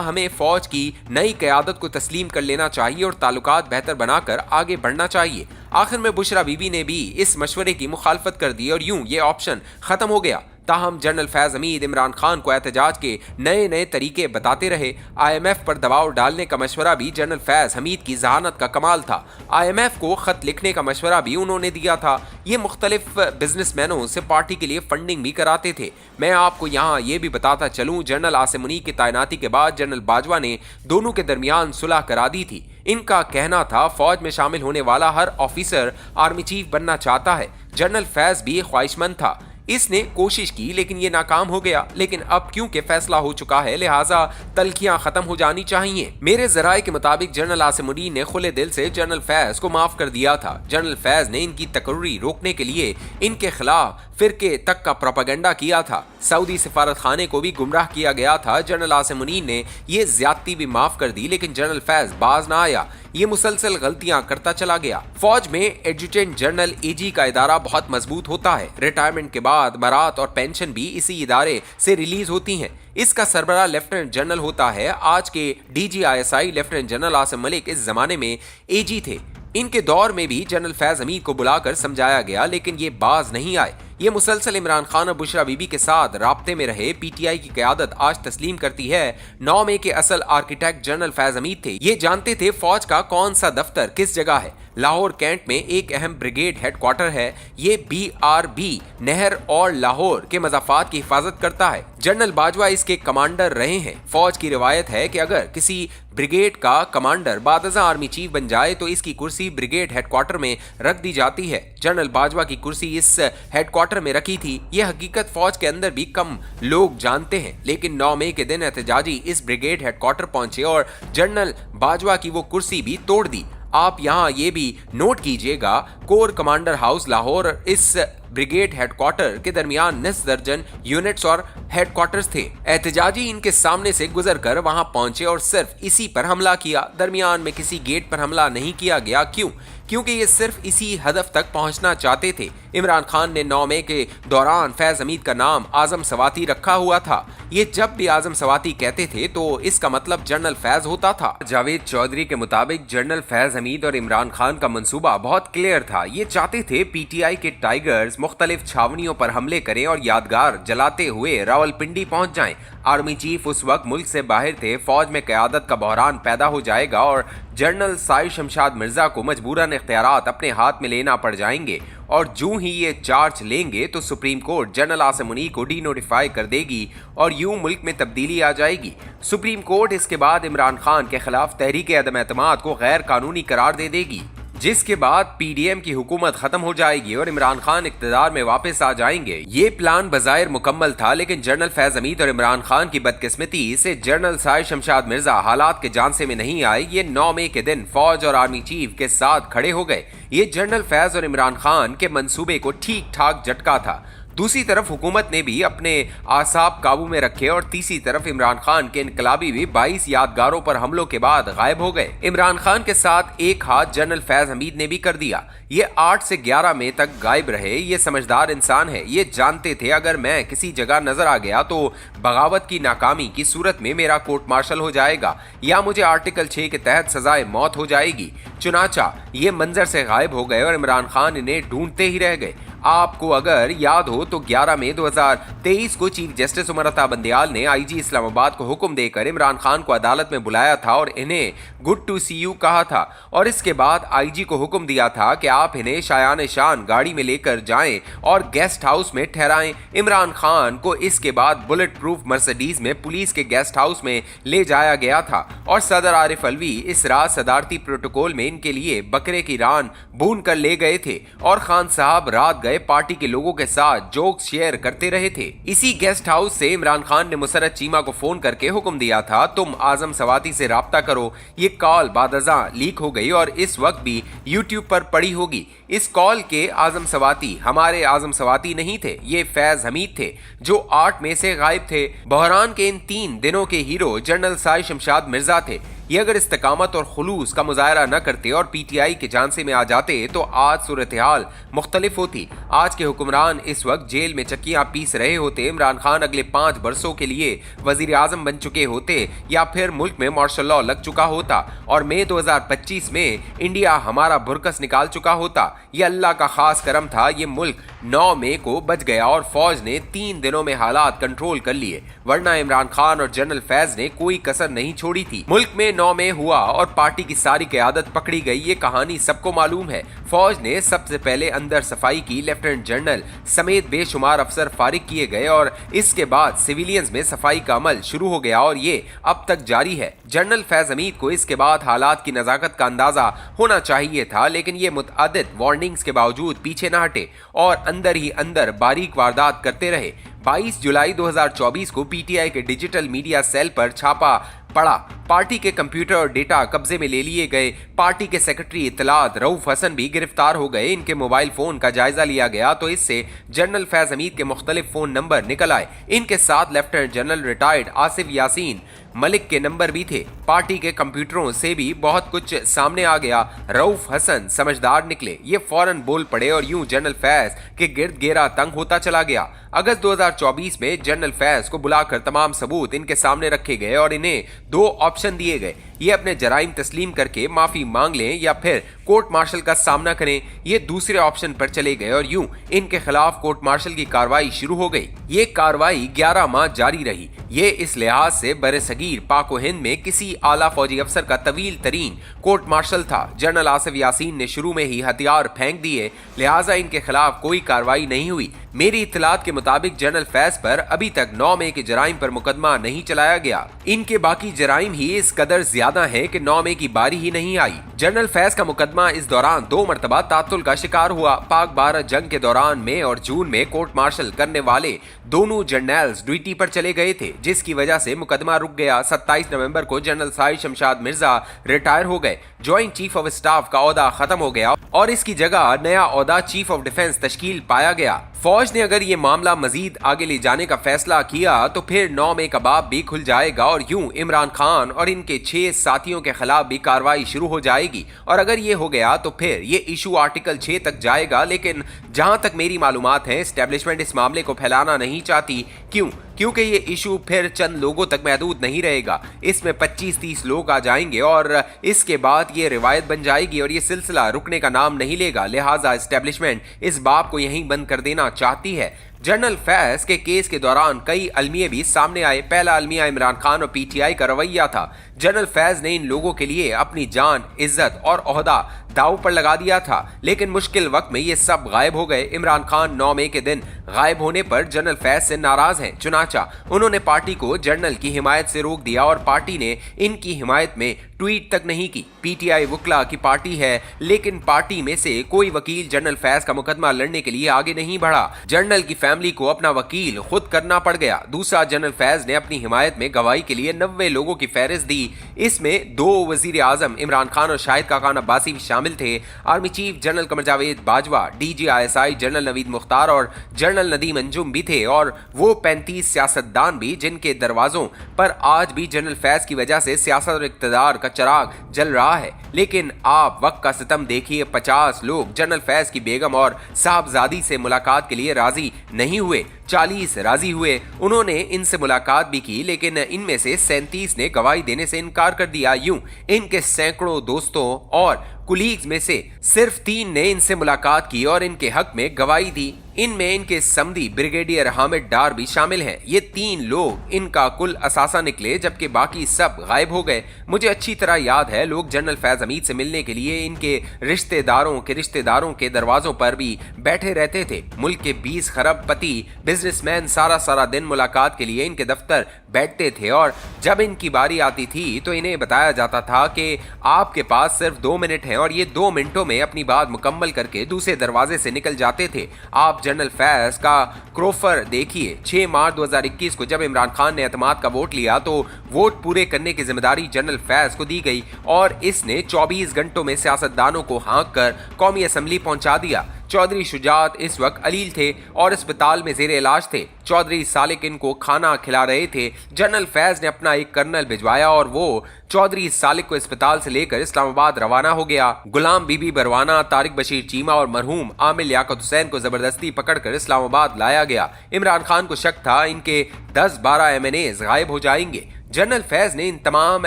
हमें फौज की नई क़यादत को तस्लीम कर लेना चाहिए और ताल्लुकात बेहतर बनाकर आगे बढ़ना चाहिए। आखिर में बुशरा बीबी ने भी इस मशवरे की मुखालफत कर दी और यूं ये ऑप्शन खत्म हो गया। ताहम जनरल फैज हमीद इमरान खान को एहतजाज के नए नए तरीके बताते रहे। IMF पर दबाव डालने का मशवरा भी जनरल फैज हमीद की जहानत का कमाल था। IMF को खत लिखने का मशवरा भी उन्होंने दिया था। ये मुख्तलिफ बिजनेसमैनों से पार्टी के लिए फंडिंग भी कराते थे। मैं आपको यहाँ ये भी बताता चलूँ, जनरल आसिम मुनीर की तैनाती के बाद जनरल बाजवा ने दोनों के दरमियान सुलह करा दी थी। इनका कहना था फौज में शामिल होने वाला हर ऑफिसर आर्मी चीफ बनना चाहता है। जनरल फैज भी ख्वाहिशमंद था। इसने कोशिश की लेकिन ये नाकाम हो गया। लेकिन अब क्योंकि फैसला हो चुका है, लिहाजा तलखियां खत्म हो जानी चाहिए। मेरे जराये के मुताबिक जनरल आसिम मुनीर ने खुले दिल से जनरल फैज को माफ कर दिया था। जनरल फैज ने इनकी तकर्री रोकने के लिए इनके खिलाफ फिरके तक का प्रोपेगेंडा किया था। सऊदी सिफारत खाने को भी गुमराह किया गया था। जनरल आसिम मुनीर ने ये ज्यादती भी माफ कर दी, लेकिन जनरल फैज बाज ना आया। ये मुसलसल गलतियां करता चला गया। फौज में एडजुटेंट जनरल AG का इदारा बहुत मजबूत होता है। रिटायरमेंट के बाद बरात और पेंशन भी इसी इदारे से रिलीज होती हैं। इसका सरबराह लेफ्टिनेंट जनरल होता है। आज के DGISI lieutenant general Asim Malik इस जमाने में AG थे। इनके दौर में भी जनरल फैज हमीद को बुलाकर समझाया गया, लेकिन ये बाज नहीं आए। ये मुसलसल इमरान खान और बुशरा बीबी के साथ राब्ते में रहे। PTI की क़यादत आज तस्लीम करती है 9 मई के असल आर्किटेक्ट जनरल फैज हमीद थे। ये जानते थे फौज का कौन सा दफ्तर किस जगह है। लाहौर कैंट में एक अहम ब्रिगेड हेडक्वार्टर है। ये BRB नहर और लाहौर के मज़ाफात की हिफाजत करता है। जनरल बाजवा इसके कमांडर रहे हैं। फौज की रिवायत है कि अगर किसी ब्रिगेड का कमांडर बादशाह आर्मी चीफ बन जाए तो इसकी कुर्सी ब्रिगेड हेडक्वार्टर में रख दी जाती है। जनरल बाजवा की कुर्सी इस हेडक्वार्टर में रखी थी। यह हकीकत फौज के अंदर भी कम लोग जानते हैं, लेकिन 9 मई के दिन एहतजाजी इस ब्रिगेड हेडक्वार्टर पहुंचे और जनरल बाजवा की वो कुर्सी भी तोड़ दी। आप यहाँ ये भी नोट कीजिएगा, कोर कमांडर हाउस लाहौर और इस ब्रिगेड हेडक्वार्टर के दरमियान 10 दर्जन यूनिट्स और हेडक्वार्टर्स थे। एहतजाजी इनके सामने से गुजर कर वहां पहुंचे और सिर्फ इसी पर हमला किया। दरमियान में किसी गेट पर हमला नहीं किया गया। क्यों? क्योंकि ये सिर्फ इसी हदफ तक पहुंचना चाहते थे। इमरान खान ने 9 मई के दौरान फैज हमीद का नाम आजम सवाती रखा हुआ था। ये जब भी आजम सवाती कहते थे तो इसका मतलब जनरल फैज होता था। जावेद चौधरी के मुताबिक जनरल फैज हमीद और इमरान खान का मंसूबा बहुत क्लियर था। ये चाहते थे PTI के टाइगर्स मुख्तलिफ छावनियों पर हमले करें और यादगार जलाते हुए रावलपिंडी पहुंच जाएं। आर्मी चीफ उस वक्त मुल्क से बाहर थे। फौज में क़यादत का बहरान पैदा हो जाएगा और जनरल साहिर शमशाद मिर्जा को मजबूरन इख्तियारात अपने हाथ में लेना पड़ जाएंगे और जूं ही ये चार्ज लेंगे तो supreme court general Asim Munir को डीनोटिफाई कर देगी और यूं मुल्क में तब्दीली आ जाएगी। सुप्रीम कोर्ट इसके बाद इमरान खान के खिलाफ तहरीक अदम एतमाद को गैर कानूनी करार दे देगी, जिसके बाद PDM की हुकूमत खत्म हो जाएगी और इमरान खान इक्तदार में वापस आ जाएंगे। ये प्लान बज़ाहिर मुकम्मल था, लेकिन जनरल फैज हमीद और इमरान खान की बदकिस्मती से जनरल साहिर शमशाद मिर्जा हालात के जानसे में नहीं आए। ये 9 मई के दिन फौज और आर्मी चीफ के साथ खड़े हो गए। ये जनरल फैज और इमरान खान के मंसूबे को ठीक ठाक झटका था। दूसरी तरफ हुकूमत ने भी अपने आसाब काबू में रखे और तीसरी तरफ इमरान खान के इनकलाबी भी 22 यादगारों पर हमलों के बाद गायब हो गए। इमरान खान के साथ एक हाथ जनरल फैज हमीद ने भी कर दिया। ये 8 से 11 मई तक गायब रहे। ये समझदार इंसान है, ये जानते थे अगर मैं किसी जगह नजर आ गया तो बगावत की नाकामी की सूरत में मेरा कोर्ट मार्शल हो जाएगा या मुझे आर्टिकल 6 के तहत सजाए मौत हो जाएगी। चुनाचा ये मंजर से गायब हो गए और इमरान खान इन्हें ढूंढते ही रह गए। आपको अगर याद हो तो 11 मई 2023 को चीफ जस्टिस उमर अता बंदयाल ने आईजी इस्लामाबाद को हुक्म देकर इमरान खान को अदालत में बुलाया था और इन्हें गुड टू सी यू कहा था और इसके बाद आईजी को हुक्म दिया था कि आप इन्हें शायान शान गाड़ी में लेकर जाएं और गेस्ट हाउस में ठहराएं। इमरान खान को इसके बाद बुलेट प्रूफ मर्सिडीज में पुलिस के गेस्ट हाउस में ले जाया गया था और सदर आरिफ अलवी इस रात सदारती प्रोटोकॉल में इनके लिए बकरे की रान भून कर ले गए थे और खान साहब रात पार्टी के लोगों के साथ जोक्स शेयर करते रहे थे। इसी गेस्ट हाउस से इमरान खान ने मुसर्रत चीमा को फोन करके हुक्म दिया था तुम आजम सवाती से राब्ता करो। ये कॉल बादजा लीक हो गई और इस वक्त भी यूट्यूब पर पड़ी होगी। इस कॉल के आजम सवाती हमारे आजम सवाती नहीं थे, ये फैज हमीद थे जो 8 मई से गायब थे। बहरान के इन 3 दिनों के हीरो जनरल साई शमशाद मिर्जा थे। ये अगर इस्तकामत और खुलूस का मुजाहरा न करते और पीटीआई के झांसे में आ जाते तो आज सूरत हाल मुख्तलिफ होती। आज के हुक्मरान इस वक्त जेल में चक्कियां पीस रहे होते, इमरान खान अगले 5 बरसों के लिए वजीर आजम बन चुके होते या फिर मुल्क में मार्शल लॉ लग चुका होता और मई 2025 में इंडिया हमारा बुरकस निकाल चुका होता। ये अल्लाह का खास करम था, ये मुल्क 9 मई को बच गया और फौज ने 3 दिनों में हालात कंट्रोल कर लिए, वरना इमरान खान और जनरल फैज ने कोई कसर नहीं छोड़ी थी। मुल्क में 9 मई हुआ और पार्टी की सारी क़यादत पकड़ी गई, ये कहानी सबको मालूम है। फौज ने सबसे पहले अंदर सफाई की, लेफ्टिनेंट जनरल समेत बेशुमार अफसर फारिग किए गए और इसके बाद सिविलियंस में सफाई का अमल शुरू हो गया और ये अब तक जारी है। जनरल फैज हमीद को इसके बाद हालात की नजाकत का अंदाजा होना चाहिए था, लेकिन ये मुतअद्दिद वार्निंग्स के बावजूद पीछे न हटे और अंदर ही अंदर बारीक वारदात करते रहे। 22 जुलाई 2024 को पीटीआई के डिजिटल मीडिया सेल पर छापा पड़ा। पार्टी के कंप्यूटर और डेटा कब्जे में ले लिए गए। पार्टी के सेक्रेटरी इत्तलात रऊफ हसन भी गिरफ्तार हो गए। इनके मोबाइल फोन का जायजा लिया गया तो इससे जनरल फैज हमीद के मुख्तलिफ फोन नंबर निकल आए। इनके साथ lieutenant general retired Asif Yasin Malik के नंबर भी थे। पार्टी के कंप्यूटरों से भी बहुत कुछ सामने आ गया। रऊफ हसन समझदार निकले, ये फौरन बोल पड़े और यूं जनरल फैज के गिर्द घेरा तंग होता चला गया। अगस्त 2024 में जनरल फैज को बुलाकर तमाम सबूत इनके सामने रखे गए और इन्हें 2 ऑप्शन दिए गए, ये अपने जराइम तस्लीम करके माफी मांग लें या फिर कोर्ट मार्शल का सामना करें। ये दूसरे ऑप्शन पर चले गए और यूं इनके खिलाफ कोर्ट मार्शल की कार्रवाई शुरू हो गई। ये कार्रवाई 11 माह जारी रही। ये इस लिहाज से बरसगीर पाक व हिंद में किसी आला फौजी अफसर का तवील तरीन कोर्ट मार्शल था। जनरल आसिफ यासीन ने शुरू में ही हथियार फेंक दिए, लिहाजा इनके खिलाफ कोई कार्रवाई नहीं हुई। मेरी इत्तलात के मुताबिक जनरल फैज पर अभी तक 9 मई के जराइम पर मुकदमा नहीं चलाया गया। इनके बाकी जराइम ही इस कदर ज्यादा है कि 9 मई की बारी ही नहीं आई। जनरल फैज का मुकदमा इस दौरान 2 मरतबा तातुल का शिकार हुआ। पाक भारत जंग के दौरान मई और जून में कोर्ट मार्शल करने वाले दोनों जर्नल्स ड्यूटी पर चले गए थे, जिसकी वजह से मुकदमा रुक गया। 27 नवंबर को जनरल साई शमशाद मिर्जा रिटायर हो गए। ज्वाइंट चीफ ऑफ स्टाफ का ओहदा खत्म हो गया और इसकी जगह नया ओहदा चीफ ऑफ डिफेंस तश्कील पाया गया। फौज ने अगर ये मामला मजीद आगे ले जाने का फैसला किया तो फिर 9 मई का बाब भी खुल जाएगा और यूं इमरान खान और इनके 6 साथियों के खिलाफ भी कार्रवाई शुरू हो जाएगी। और अगर ये हो गया तो फिर ये इशू आर्टिकल 6 तक जाएगा। लेकिन जहां तक मेरी मालूमात है, एस्टेब्लिशमेंट इस मामले को फैलाना नहीं चाहती। क्योंकि ये इशू फिर चंद लोगों तक महदूद नहीं रहेगा। इसमें 25-30 लोग आ जाएंगे और इसके बाद ये रिवायत बन जाएगी और ये सिलसिला रुकने का नाम नहीं लेगा। लिहाजा एस्टेब्लिशमेंट इस बाब को यहीं बंद कर देना चाहती है। जनरल फैज के केस के दौरान कई अलमिये भी सामने आए। पहला अलमिया इमरान खान और पीटीआई का रवैया था। जनरल फैज ने इन लोगों के लिए अपनी जान, इज्जत और ओहदा दाव पर लगा दिया था, लेकिन मुश्किल वक्त में ये सब गायब हो गए। इमरान खान 9 मई के दिन गायब होने पर जनरल फैज से नाराज हैं। चुनाचा उन्होंने पार्टी को जनरल की हिमायत से रोक दिया और पार्टी ने इनकी हिमायत में ट्वीट तक नहीं की। पीटीआई वकला की पार्टी है, लेकिन पार्टी में से कोई वकील जनरल फैज का मुकदमा लड़ने के लिए आगे नहीं बढ़ा। जनरल की फैमिली को अपना वकील खुद करना पड़ गया। दूसरा, जनरल फैज ने अपनी हिमायत में गवाही के लिए 90 लोगों की फहरिस्त दी। इसमें 2 वजीर आजम इमरान खान और शाहिद खाकान अब्बासी भी शामिल थे। Army chief general Qamar Javed Bajwa, DG ISI general Naveed Mukhtar और जनरल नदीम अंजुम भी थे, और वो 35 सियासतदान भी जिनके दरवाजों पर आज भी जनरल फैज की वजह से सियासत और इक्तदार का चिराग जल रहा है। लेकिन आप वक्त का सितम देखिए, 50 लोग जनरल फैज की बेगम और साहबजादी से मुलाकात के लिए राजी नहीं हुए, 40 राजी हुए। उन्होंने इनसे मुलाकात भी की, लेकिन इनमें से 37 ने गवाही देने से इनकार कर दिया। यूं इनके सैकड़ों दोस्तों और कुलीग्स में से सिर्फ 3 ने इनसे मुलाकात की और इनके हक में गवाही दी। इनमें इनके समधी ब्रिगेडियर हामिद डार भी शामिल हैं। ये 3 लोग इनका कुल असासा निकले, जबकि बाकी सब गायब हो गए। मुझे अच्छी तरह याद है, लोग जनरल फैज हमीद से मिलने के लिए इनके रिश्तेदारों के दरवाजों पर भी बैठे रहते थे। मुल्क के 20 खरब पति बिजनेसमैन सारा दिन मुलाकात के लिए इनके दफ्तर बैठते थे, और जब इनकी बारी आती थी तो इन्हें बताया जाता था कि आपके पास सिर्फ 2 मिनट हैं, और ये 2 मिनटों में अपनी बात मुकम्मल करके दूसरे दरवाजे से निकल जाते थे। आप जनरल फैज का क्रोफर देखिए। 6 मार्च 2021 को जब इमरान खान ने एतमाद का वोट लिया तो वोट पूरे करने की जिम्मेदारी जनरल फैज को दी गई, और इसने 24 घंटों में सियासतदानों को हाँक कर कौमी असम्बली पहुंचा दिया। चौधरी शुजात इस वक्त अलील थे और अस्पताल में जेर इलाज थे। चौधरी सालिक इनको खाना खिला रहे थे। जनरल फैज ने अपना एक कर्नल भिजवाया और वो चौधरी सालिक को अस्पताल से लेकर इस्लामाबाद रवाना हो गया। गुलाम बीबी बरवाना, तारिक बशीर चीमा और मरहूम आमिर लियाकत हुसैन को जबरदस्ती पकड़कर इस्लामाबाद लाया गया। इमरान खान को शक था इनके 10-12 MNAs गायब हो जाएंगे। जनरल फैज ने इन तमाम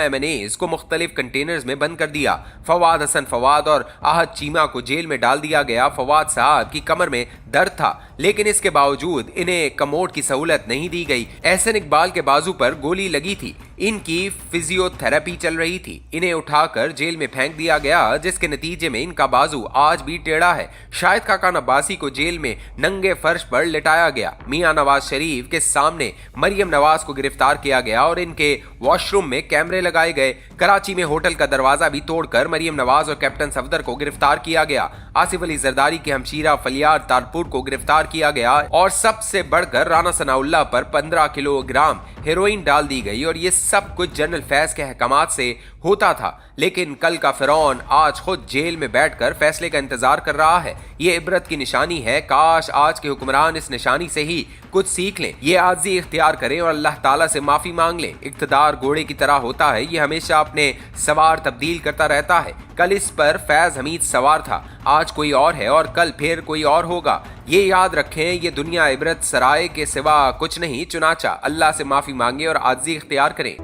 MNAs को मुख्तलिफ कंटेनर्स में बंद कर दिया। फवाद हसन फवाद और आहद चीमा को जेल में डाल दिया गया। फवाद साहब की कमर में दर्द था, लेकिन इसके बावजूद इन्हें कमोड की सहूलत नहीं दी गई। एहसन इकबाल के बाजू पर गोली लगी थी, इनकी फिजियोथेरेपी चल रही थी। इन्हें उठाकर जेल में फेंक दिया गया, जिसके नतीजे में इनका बाजू आज भी टेढ़ा है। शाहिद खाकान अब्बासी को जेल में नंगे फर्श पर लिटाया गया। मियां नवाज शरीफ के सामने मरियम नवाज को गिरफ्तार किया गया और इनके वॉशरूम में कैमरे लगाए गए। कराची में होटल का दरवाजा भी तोड़कर मरियम नवाज और कैप्टन सफदर को गिरफ्तार किया गया। आसिफ अली जरदारी की हमशीरा फलियार तारपुर को गिरफ्तार किया गया, और सबसे बढ़कर राना सनाउल्लाह पर 15 किलोग्राम हेरोइन डाल दी गई। और ये सब कुछ जनरल फैज के अहकामात से होता था। लेकिन कल का फिरौन आज खुद जेल में बैठकर फैसले का इंतजार कर रहा है। ये इबरत की निशानी है। काश आज के हुक्मरान इस निशानी से ही कुछ सीख लें। ये आजी इख्तियार करें और अल्लाह ताला से माफी मांग लें। इक्तदार घोड़े की तरह होता है, ये हमेशा अपने सवार तब्दील करता रहता है। कल इस पर फैज हमीद सवार था, आज कोई और है और कल फिर कोई और होगा। ये याद रखें, ये दुनिया इबरत सराय के सिवा कुछ नहीं। चुनाचा अल्लाह से माफी मांगे और आजी इख्तियार करें।